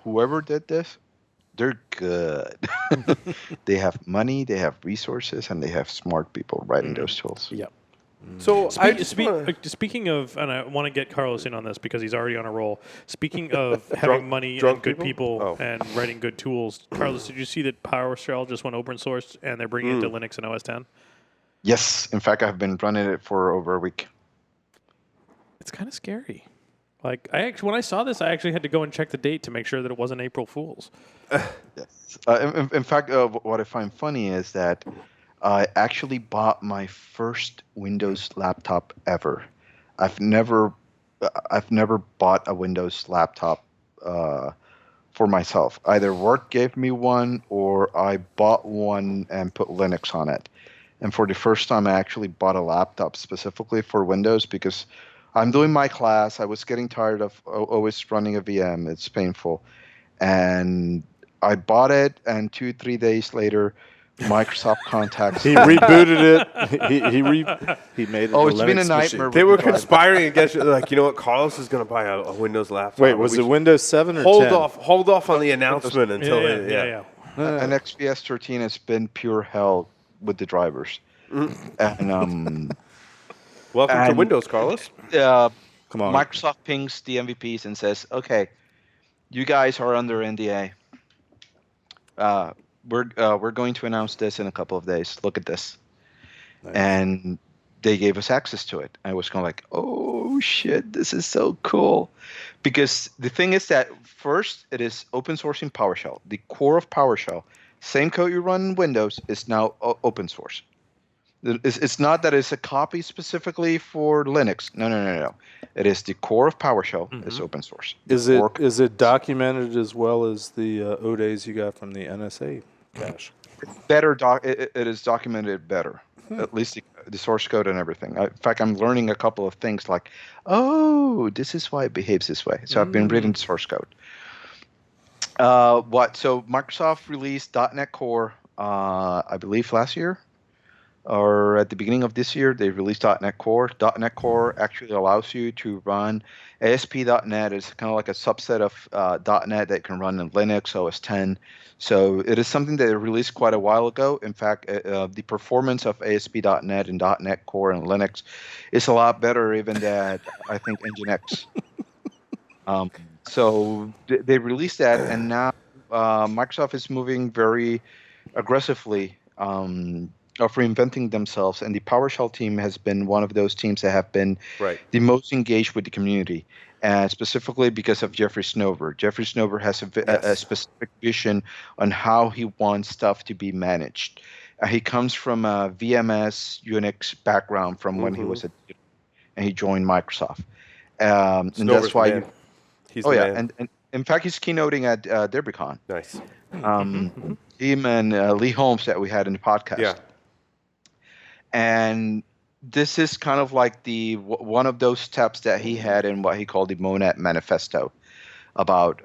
whoever did this, they're good. They have money, they have resources, and they have smart people writing those tools. Yep. So speaking of, and I want to get Carlos in on this because he's already on a roll. Speaking of having money and good people and writing good tools, Carlos, did you see that PowerShell just went open source and they're bringing it to Linux and OS 10? Yes. In fact, I've been running it for over a week. It's kind of scary. Like when I saw this, I actually had to go and check the date to make sure that it wasn't April Fool's. Yes. In fact, what I find funny is that I actually bought my first Windows laptop ever. I've never bought a Windows laptop for myself. Either work gave me one or I bought one and put Linux on it. And for the first time, I actually bought a laptop specifically for Windows because I'm doing my class. I was getting tired of always running a VM. It's painful. And I bought it, and 2-3 days later, Microsoft contacts. He rebooted it. He made it. Oh, it's been a nightmare. They were conspiring against you. Like, you know what? Carlos is going to buy a Windows laptop. Wait, was it Windows 7 or 10? Hold off on the announcement until yeah. And XPS 13 has been pure hell with the drivers. And Welcome to Windows, Carlos. Come on. Microsoft pings the MVPs and says, "Okay, you guys are under NDA. We're going to announce this in a couple of days. Look at this." Nice. And they gave us access to it. I was kind of like, "Oh shit, this is so cool," because the thing is that first it is open sourcing PowerShell. The core of PowerShell, same code you run in Windows, is now open source. It's not that it's a copy specifically for Linux. No. It is the core of PowerShell is open source. Is it documented as well as the ODAs you got from the NSA cache? It is documented better. At least the source code and everything. In fact, I'm learning a couple of things like, oh, this is why it behaves this way. So I've been reading the source code. So Microsoft released .NET Core, I believe last year, or at the beginning of this year, they released .NET Core. .NET Core actually allows you to run ASP.NET. It's kind of like a subset of .NET that can run in Linux, OS 10. So it is something that they released quite a while ago. In fact, the performance of ASP.NET and .NET Core and Linux is a lot better even than, I think, Nginx. So they released that, and now Microsoft is moving very aggressively of reinventing themselves, and the PowerShell team has been one of those teams that have been the most engaged with the community, and specifically because of Jeffrey Snover. Jeffrey Snover has a specific vision on how he wants stuff to be managed. He comes from a VMS Unix background from when he was and he joined Microsoft, and that's why he's the man. and in fact he's keynoting at DerbyCon. Nice. Him and Lee Holmes that we had in the podcast. Yeah. And this is kind of like one of those steps that he had in what he called the Monad Manifesto, about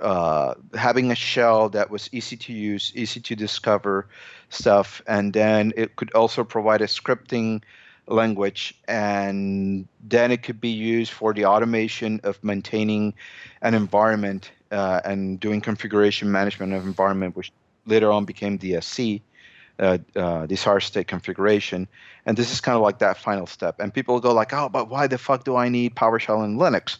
having a shell that was easy to use, easy to discover stuff, and then it could also provide a scripting language, and then it could be used for the automation of maintaining an environment and doing configuration management of environment, which later on became DSC. Desired state configuration, and this is kind of like that final step. And people go like, "Oh, but why the fuck do I need PowerShell in Linux?"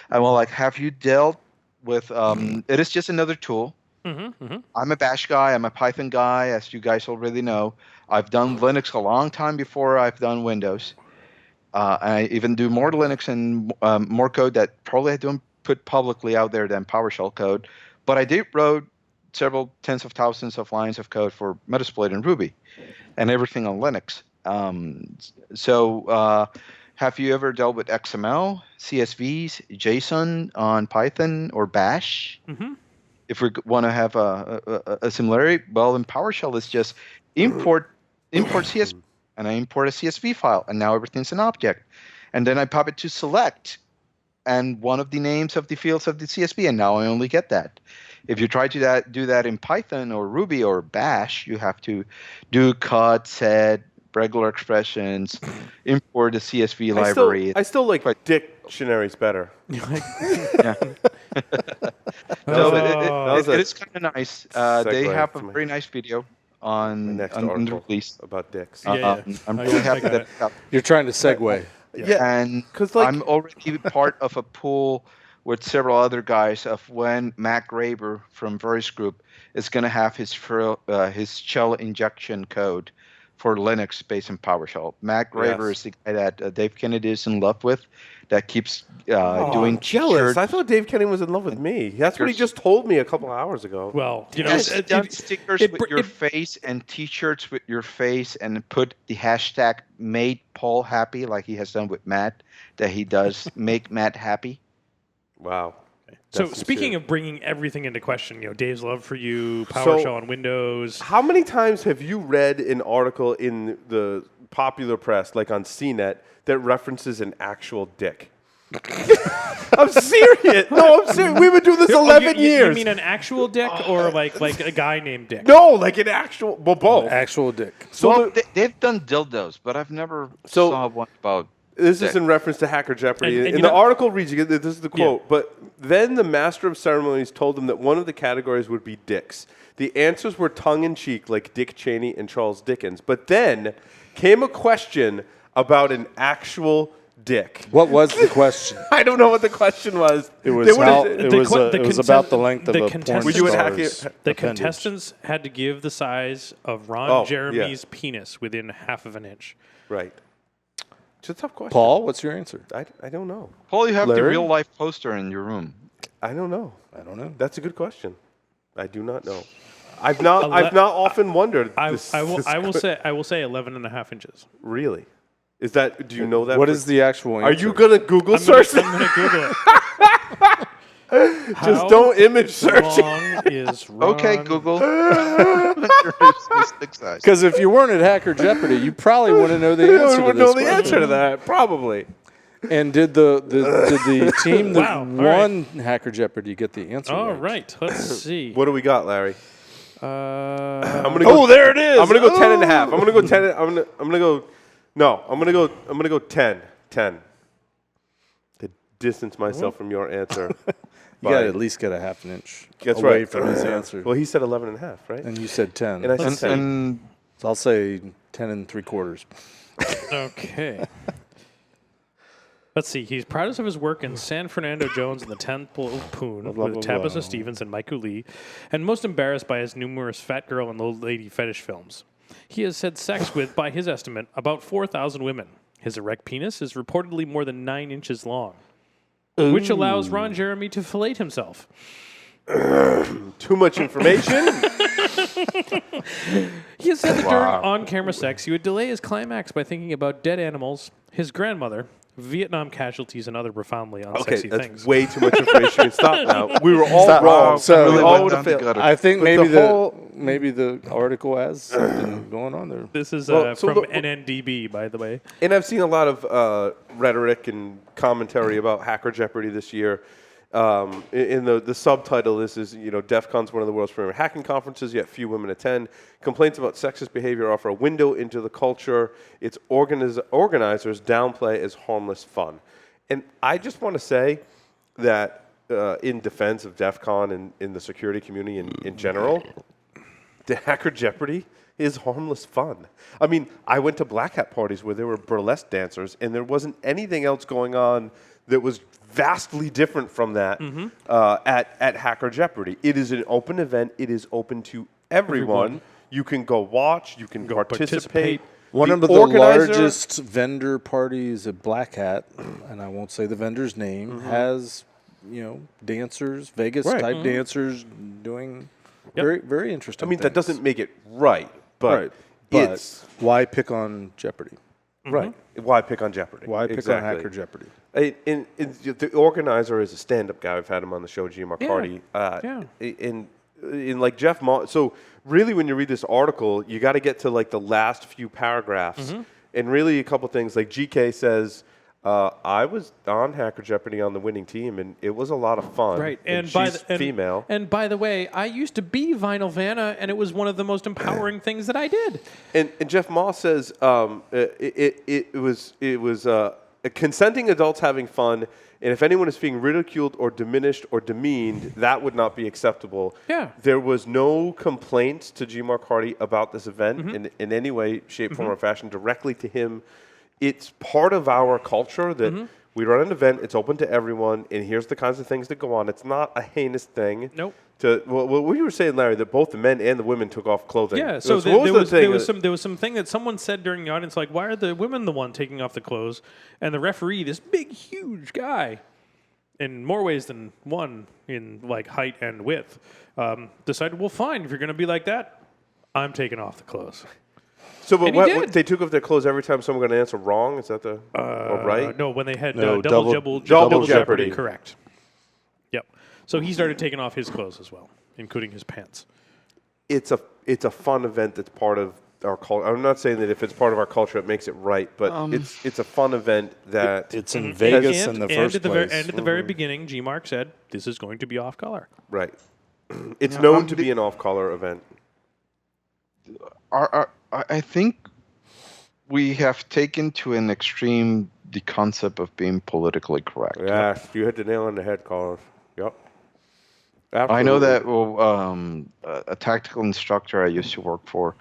And well, like, have you dealt with? It is just another tool. I'm a Bash guy. I'm a Python guy, as you guys already know. I've done Linux a long time before I've done Windows. I even do more Linux and more code that probably I don't put publicly out there than PowerShell code. But I did wrote several tens of thousands of lines of code for Metasploit and Ruby and everything on Linux. Have you ever dealt with XML, CSVs, JSON on Python or Bash? If we want to have a similarity, well, in PowerShell, it's just import CSV, and I import a CSV file, and now everything's an object. And then I pop it to select, and one of the names of the fields of the CSV, and now I only get that. If you try to do that in Python or Ruby or Bash, you have to do cut, set, regular expressions, import the CSV library. I still like dictionaries better. Yeah. So it's kind of nice. They have a very nice video on the release about dicks. I'm really happy that You're trying to segue. and I'm already part of a pool with several other guys of when Matt Graber from Verse Group is going to have his shell injection code for Linux based on PowerShell. Matt Graber is the guy that Dave Kennedy is in love with, that keeps doing jealous. I thought Dave Kennedy was in love with me. That's what he just told me a couple hours ago. Well, done stickers with your face and T-shirts with your face, and put the hashtag made Paul happy, like he has done with Matt, that he does make Matt happy. Wow. So speaking of bringing everything into question, Dave's love for you, PowerShell on Windows. How many times have you read an article in the popular press, like on CNET, that references an actual dick? I'm serious. No, I'm serious. We've been doing this 11 years. You mean an actual dick, or like a guy named Dick? No, like an actual, both. Actual dick. So they've done dildos, but I've never saw one about. This is in reference to Hacker Jeopardy. And the article reads, this is the quote, but then the master of ceremonies told them that one of the categories would be dicks. The answers were tongue-in-cheek, like Dick Cheney and Charles Dickens. But then came a question about an actual dick. What was the question? I don't know what the question was. It was They would've- it was about the length of the a porn contestants- Would you hack star's it? The appendage. contestants had to give the size of Ron Oh, Jeremy's penis within half of an inch. Right. It's a tough question. Paul, what's your answer? I don't know. Paul, you have the Larry? real life poster in your room. I don't know. I don't know. That's a good question. I do not know. I've not often wondered. I will say 11 and a half inches. Really? Is that? Do you know that? What is the actual answer? Are you gonna Google search? I'm gonna Google it. Just don't image search. How long is Ron? Okay, Google. Your stick size. Because if you weren't at Hacker Jeopardy, you probably wouldn't know the answer to would this know the question. answer to that, probably. And did the team that Wow, all won Hacker Jeopardy get the answer All right? right, let's see. What do we got, Larry? I'm gonna go, there it is. I'm gonna go 10 and a half. I'm gonna go 10. I'm gonna go. No, I'm gonna go 10. 10. To distance myself from your answer. You got to at least get a half an inch That's away right. from his answer. Well, he said 11 and a half, right? And you said 10. And I said 10. And So I'll say 10 and 3/4. Okay. Let's see. He's proudest of his work in San Fernando Jones and the Temple of Poon Blah, blah, with blah, Tabitha blah. Stevens and Michael Lee, and most embarrassed by his numerous fat girl and old lady fetish films. He has had sex with, by his estimate, about 4,000 women. His erect penis is reportedly more than 9 inches long, which allows Ron Jeremy to fillet himself. Too much information. He has said that during on-camera sex, he would delay his climax by thinking about dead animals, his grandmother, Vietnam casualties, and other profoundly Okay, unsexy that's things. way too much information. Stop now. We were all Stop. wrong. So- we Really all went would down have the failed. gutter. I think But maybe the article has something going on there. This is Well, so from look- NNDB, by the way. And I've seen a lot of rhetoric and commentary about Hacker Jeopardy this year. In the subtitle, this is, DEF CON's one of the world's premier hacking conferences, yet few women attend. Complaints about sexist behavior offer a window into the culture its organizers downplay as harmless fun. And I just want to say that in defense of DEF CON and in the security community in general, the Hacker Jeopardy is harmless fun. I mean, I went to black hat parties where there were burlesque dancers, and there wasn't anything else going on that was vastly different from that at Hacker Jeopardy. It is an open event. It is open to everyone. You can go watch. You can participate. One of the organizer- largest vendor parties at Black Hat, and I won't say the vendor's name, has dancers, Vegas type dancers doing very very interesting. I mean, that things. doesn't make it right, but But it's why pick on Jeopardy? right. Why pick on Jeopardy? Why pick on Hacker Jeopardy? The organizer is a stand-up guy. I've had him on the show, G. McCarty. In like Jeff Moss. So really, when you read this article, you got to get to like the last few paragraphs, and really a couple things. Like GK says, I was on Hacker Jeopardy on the winning team, and it was a lot of fun. Right, and she's female. And by the way, I used to be Vinyl Vanna, and it was one of the most empowering things that I did. And Jeff Moss says it was consenting adults having fun, and if anyone is being ridiculed or diminished or demeaned, that would not be acceptable. Yeah. There was no complaints to G. Mark Hardy about this event in any way, shape, form, or fashion directly to him. It's part of our culture that we run an event, it's open to everyone, and here's the kinds of things that go on. It's not a heinous thing. Nope. What you were saying, Larry, that both the men and the women took off clothing. Yeah, so there was something that someone said during the audience, like, why are the women the one taking off the clothes? And the referee, this big, huge guy, in more ways than one in like height and width, decided, well, fine, if you're going to be like that, I'm taking off the clothes. So, but And he did. they took off their clothes every time someone got an answer wrong? Is that the or right? No, when they had No, double Jeopardy. Jeopardy. Correct. Yep. So he started taking off his clothes as well, including his pants. It's a fun event that's part of our culture. I'm not saying that if it's part of our culture, it makes it right, but it's a fun event that It's in Vegas in the first at the place. and at the very beginning, G. Mark said, this is going to be off color. right. It's known to be an off-color event. I think we have taken to an extreme the concept of being politically correct. Yeah, you hit the nail on the head, Carlos. Yep. Absolutely. I know that a tactical instructor I used to work for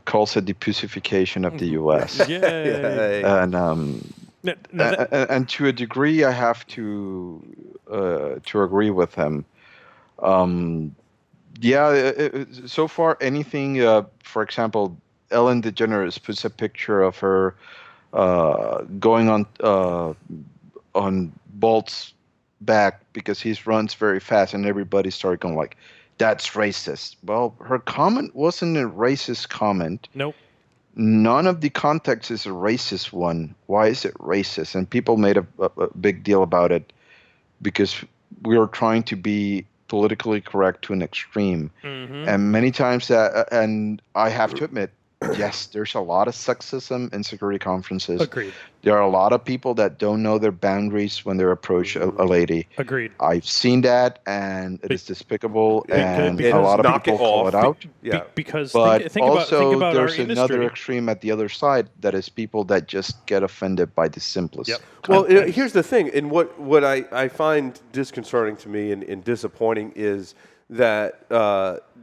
calls it the pussification of the U.S. Yay. And And to a degree, I have to agree with him. So far, anything, for example, Ellen DeGeneres puts a picture of her going on Bolt's back because he runs very fast, and everybody started going like, "That's racist." Well, her comment wasn't a racist comment. Nope. None of the context is a racist one. Why is it racist? And people made a big deal about it because we are trying to be politically correct to an extreme. And many times and I have to admit, yes, there's a lot of sexism in security conferences. Agreed. There are a lot of people that don't know their boundaries when they approach a lady. Agreed. I've seen that, and it is despicable, and a lot of people call it out. Because But think also, about there's our another industry. extreme at the other side that is people that just get offended by the simplest. Yep. Well, here's the thing, and what I find disconcerting to me and disappointing is that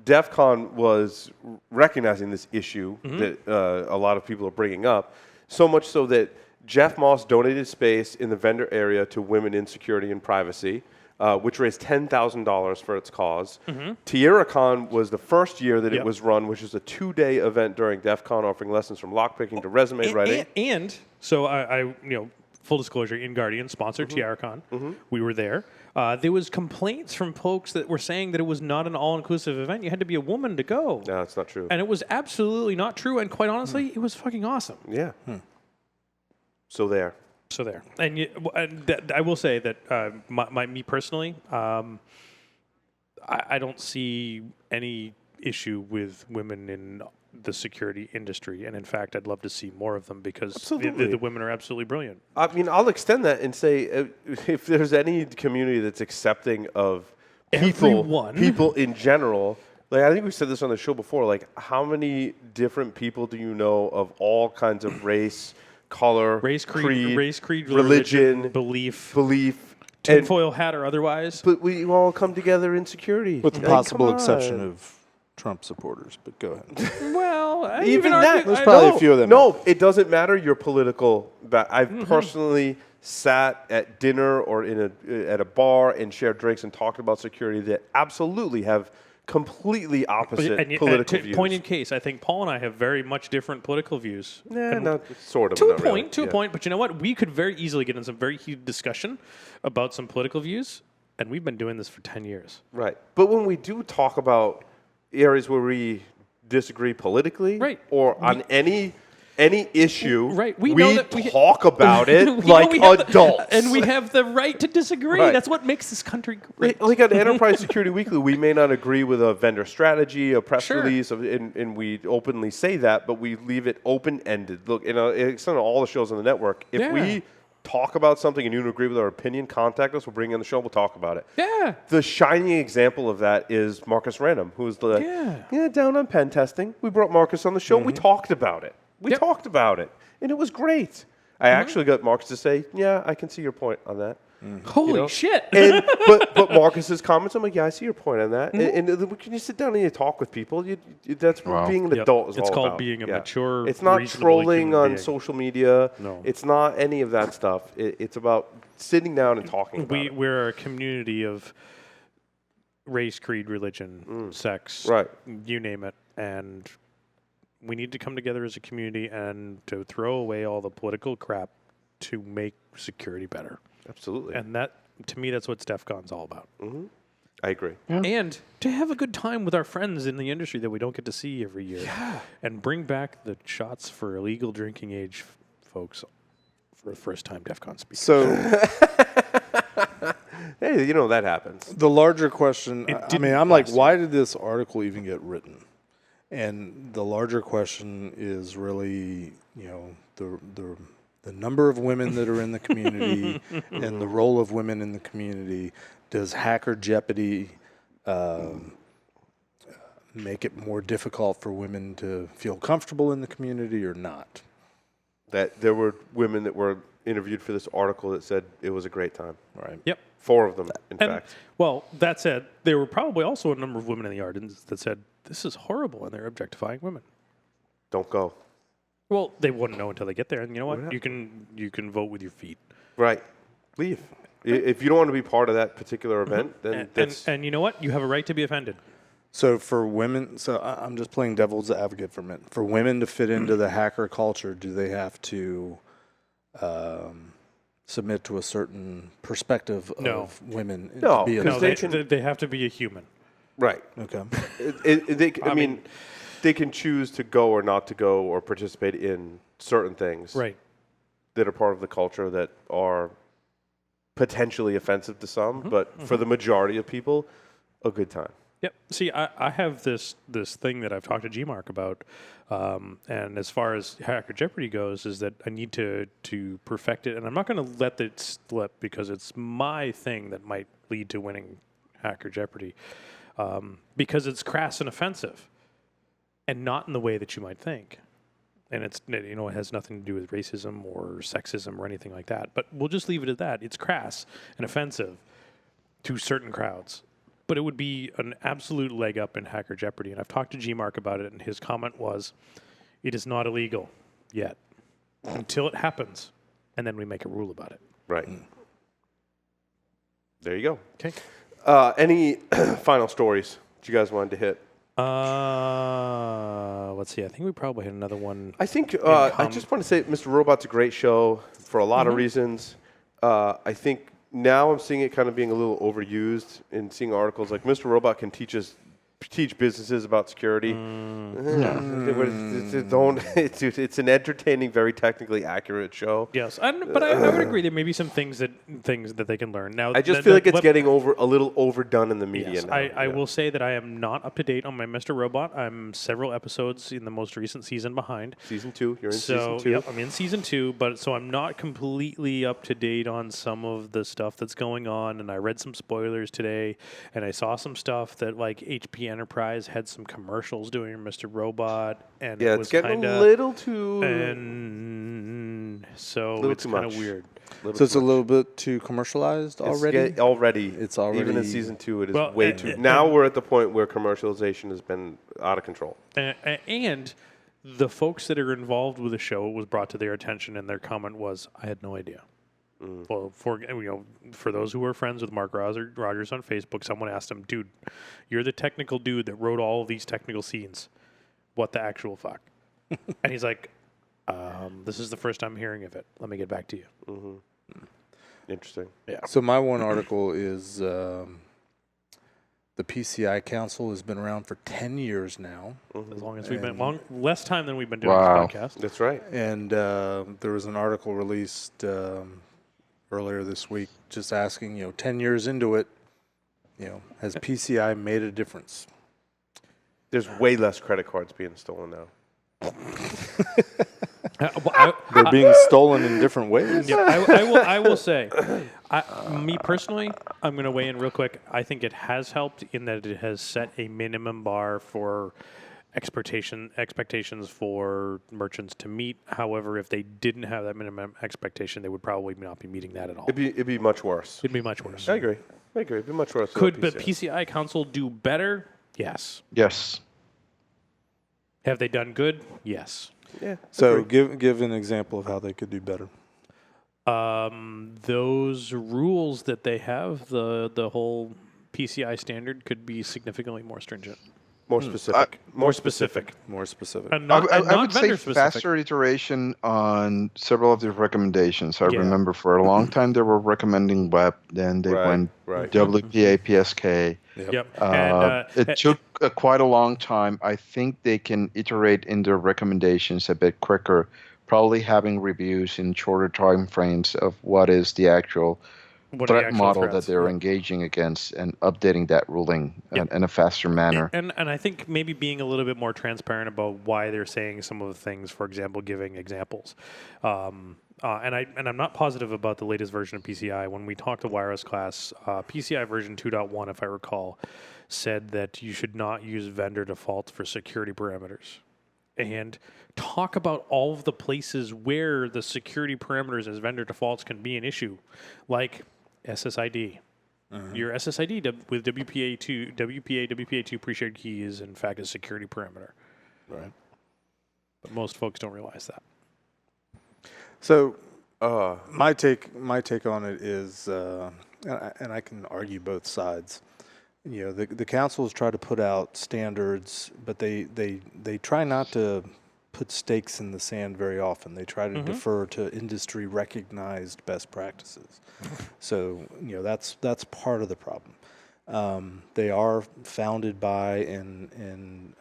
DEF CON was recognizing this issue that a lot of people are bringing up, so much so that Jeff Moss donated space in the vendor area to women in security and privacy, which raised $10,000 for its cause. TierraCon was the first year that it was run, which is a 2-day event during DEF CON, offering lessons from lockpicking to resume writing. And so I full disclosure, In Guardian sponsored TierraCon. We were there. There was complaints from folks that were saying that it was not an all-inclusive event. You had to be a woman to go. No, it's not true. And it was absolutely not true. And quite honestly, it was fucking awesome. Yeah. So there. And I will say that me personally, I don't see any issue with women in the security industry, and in fact, I'd love to see more of them because the women are absolutely brilliant. I mean, I'll extend that and say, if there's any community that's accepting of people in general, like I think we said this on the show before, like how many different people do you know of all kinds of race, color, creed, religion, belief, tinfoil hat or otherwise, but we all come together in security, with the possible exception of Trump supporters, but go ahead. Well, even that, there's probably a few of them. No, it doesn't matter your political. I've personally sat at dinner or at a bar and shared drinks and talked about security that absolutely have completely opposite political views. Point in case, I think Paul and I have very much different political views. Sort of. To a point, but you know what? We could very easily get in some very heated discussion about some political views, and we've been doing this for 10 years. Right. But when we do talk about areas where we disagree politically or on any issue, we talk about it like adults. And we have the right to disagree. That's what makes this country great. Like at Enterprise Security Weekly, we may not agree with a vendor strategy, a press release, and we openly say that, but we leave it open-ended. Look, it's on all the shows on the network. If we talk about something and you don't agree with our opinion, contact us. We'll bring you on the show. We'll talk about it. Yeah. The shining example of that is Marcus Random, who's down on pen testing. We brought Marcus on the show. We talked about it. Talked about it, and it was great. I actually got Marcus to say, "Yeah, I can see your point on that." Holy shit! But Marcus's comments, I'm like, "Yeah, I see your point on that." And when you sit down and you talk with people, that's what being an adult is all about. It's called being a mature. It's not trolling on social media. No, it's not any of that stuff. It's about sitting down and talking about it. We're a community of race, creed, religion, sex, you name it, and we need to come together as a community and to throw away all the political crap to make security better. Absolutely. And that, to me, that's what DEF CON's all about. I agree. Yeah. And to have a good time with our friends in the industry that we don't get to see every year. Yeah. And bring back the shots for illegal drinking age folks for the first time DEF CON speakers. So, hey, that happens. The larger question, I'm like, why did this article even get written? And the larger question is really, the number of women that are in the community and the role of women in the community. Does Hacker Jeopardy make it more difficult for women to feel comfortable in the community or not? That there were women that were interviewed for this article that said it was a great time. Right. Yep. 4 of them, in fact. Well, that said, there were probably also a number of women in the audience that said, this is horrible, and they're objectifying women. Don't go. Well, they wouldn't know until they get there, and you know what? You can vote with your feet. Right. Leave. If you don't want to be part of that particular event, then and you know what? You have a right to be offended. So for women, I'm just playing devil's advocate for men. For women to fit into the hacker culture, do they have to submit to a certain perspective of women? No, to be because they have to be a human. Right. Okay. I mean, they can choose to go or not to go or participate in certain things that are part of the culture that are potentially offensive to some, but for the majority of people, a good time. Yep. See, I have this thing that I've talked to Gmark about, and as far as Hacker Jeopardy goes, is that I need to perfect it, and I'm not going to let it slip because it's my thing that might lead to winning Hacker Jeopardy, because it's crass and offensive, and not in the way that you might think. And it's, it has nothing to do with racism or sexism or anything like that. But we'll just leave it at that. It's crass and offensive to certain crowds. But it would be an absolute leg up in Hacker Jeopardy. And I've talked to Gmark about it, and his comment was, it is not illegal yet until it happens, and then we make a rule about it. Right. There you go. Okay. Any final stories that you guys wanted to hit? Let's see. I think we probably had another one. I think I just want to say Mr. Robot's a great show for a lot of reasons. I think now I'm seeing it kind of being a little overused and seeing articles like Mr. Robot can teach businesses about security. It's an entertaining, very technically accurate show. Yes, but I would agree there may be some things that they can learn. Now, I just feel like it's getting a little overdone in the media now. I will say that I am not up to date on my Mr. Robot. I'm several episodes in the most recent season behind. Season 2, you're in season 2. Yep, I'm in season 2, so I'm not completely up to date on some of the stuff that's going on, and I read some spoilers today, and I saw some stuff that like HP Enterprise had some commercials doing Mr. Robot, and it was it's getting a little too, and so it's kind of weird. So it's a little bit too commercialized already? It's already. Even in season 2, it is way too. Now we're at the point where commercialization has been out of control. And the folks that are involved with the show, it was brought to their attention, and their comment was, "I had no idea." Well, for those who are friends with Mark Rogers on Facebook, someone asked him, "Dude, you're the technical dude that wrote all of these technical scenes. What the actual fuck?" And he's like, "This is the first time hearing of it. Let me get back to you." Interesting. Yeah. So my one article is the PCI Council has been around for 10 years now. As long as we've been less time than we've been doing this podcast. That's right. And there was an article released earlier this week just asking, 10 years into it, has PCI made a difference? There's way less credit cards being stolen now. They're being stolen in different ways. Yeah, I will say, me personally, I'm going to weigh in real quick. I think it has helped in that it has set a minimum bar for expectations for merchants to meet. However, if they didn't have that minimum expectation, they would probably not be meeting that at all. It'd be much worse. It'd be much worse. I agree. It'd be much worse. Could the PCI Council do better? Yes. Yes. Have they done good? Yes. Yeah. So give an example of how they could do better. Those rules that they have, the whole PCI standard could be significantly more stringent. More specific. More specific. And I not would say vendor specific. faster iteration on several of the recommendations. I remember for a long time they were recommending web, then they went WPA, PSK. Yep. It took quite a long time. I think they can iterate in their recommendations a bit quicker, probably having reviews in shorter time frames of what is the actual threat model that they're engaging against and updating that ruling in a faster manner. And I think maybe being a little bit more transparent about why they're saying some of the things, for example, giving examples. And I'm not positive about the latest version of PCI. When we talked to Wireless Class, PCI version 2.1, if I recall, said that you should not use vendor defaults for security parameters. And talk about all of the places where the security parameters as vendor defaults can be an issue, like SSID. Your SSID with WPA2 pre-shared key is in fact a security parameter. Right. But most folks don't realize that. So my take on it is, and I can argue both sides. You know, the councils try to put out standards, but they try not to put stakes in the sand very often. They try to defer to industry recognized best practices. So, you know, that's part of the problem. They are founded by and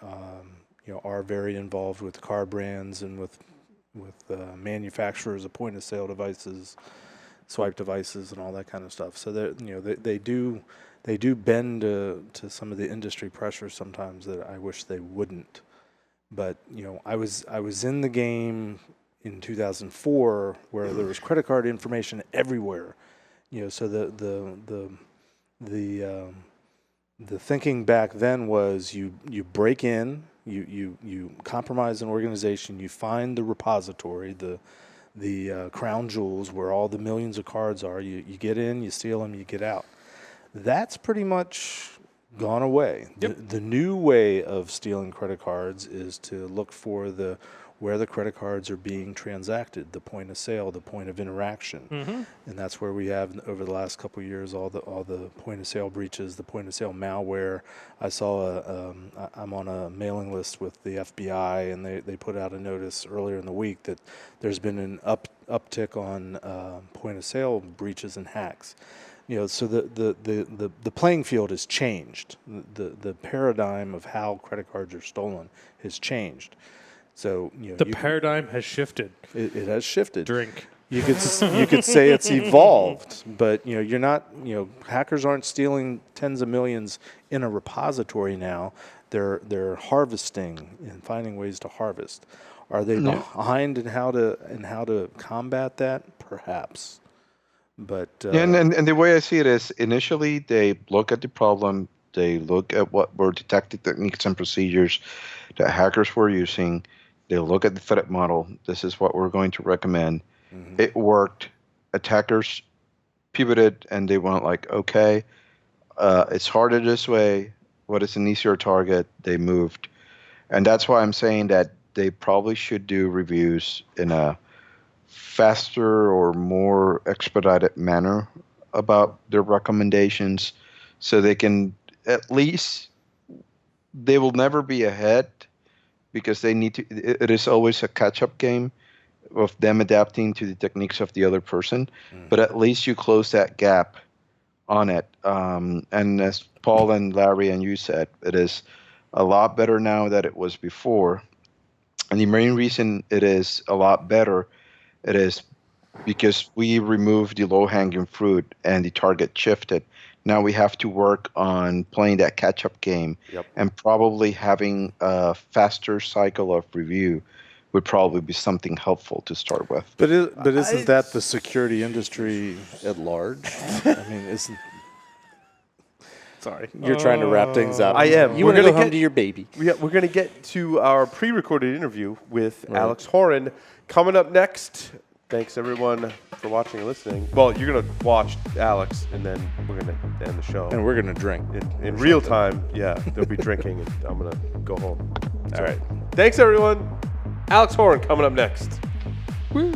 you know, are very involved with car brands and with manufacturers of point of sale devices, swipe devices, and all that kind of stuff. So that, you know, they do bend to some of the industry pressure sometimes that I wish they wouldn't. But, you know, I was in the game in 2004 where there was credit card information everywhere. You know, so the thinking back then was you break in, you compromise an organization, you find the repository, the crown jewels where all the millions of cards are, you get in, you steal them, you get out. That's pretty much gone away. Yep. The new way of stealing credit cards is to look for where the credit cards are being transacted, the point of sale, the point of interaction. And that's where we have, over the last couple of years, all the point of sale breaches, the point of sale malware. I saw I'm on a mailing list with the FBI, and they put out a notice earlier in the week that there's been an uptick on point of sale breaches and hacks. You know, so the playing field has changed. The paradigm of how credit cards are stolen has changed. So, you know, The paradigm has shifted. It has shifted. Drink. You could say it's evolved, but, you know, you're not, you know, hackers aren't stealing tens of millions in a repository now. They're harvesting and finding ways to harvest. Are they behind in how to combat that? Perhaps. But and the way I see it is, initially they look at the problem, they look at what were detected techniques and procedures that hackers were using. They look at the threat model. This is what we're going to recommend. It worked. Attackers pivoted and they went like, okay, it's harder this way. What is an easier target? They moved. And that's why I'm saying that they probably should do reviews in a faster or more expedited manner about their recommendations, so they can at least, they will never be ahead because they need to, it is always a catch-up game of them adapting to the techniques of the other person, but at least you close that gap on it. And as Paul and Larry and you said, it is a lot better now than it was before. And the main reason it is a lot better, it is because we removed the low-hanging fruit and the target shifted. Now we have to work on playing that catch-up game, and probably having a faster cycle of review would probably be something helpful to start with. But isn't that the security industry at large? I mean, isn't... Sorry, you're trying to wrap things up. I am. You want to go home to your baby. Yeah, we're going to get to our pre-recorded interview with Alex Horan coming up next. Thanks, everyone, for watching and listening. Well, you're going to watch Alex, and then we're going to end the show. And we're going to drink. In real time, yeah. They'll be drinking, and I'm going to go home. All right. Thanks, everyone. Alex Horan coming up next. Woo.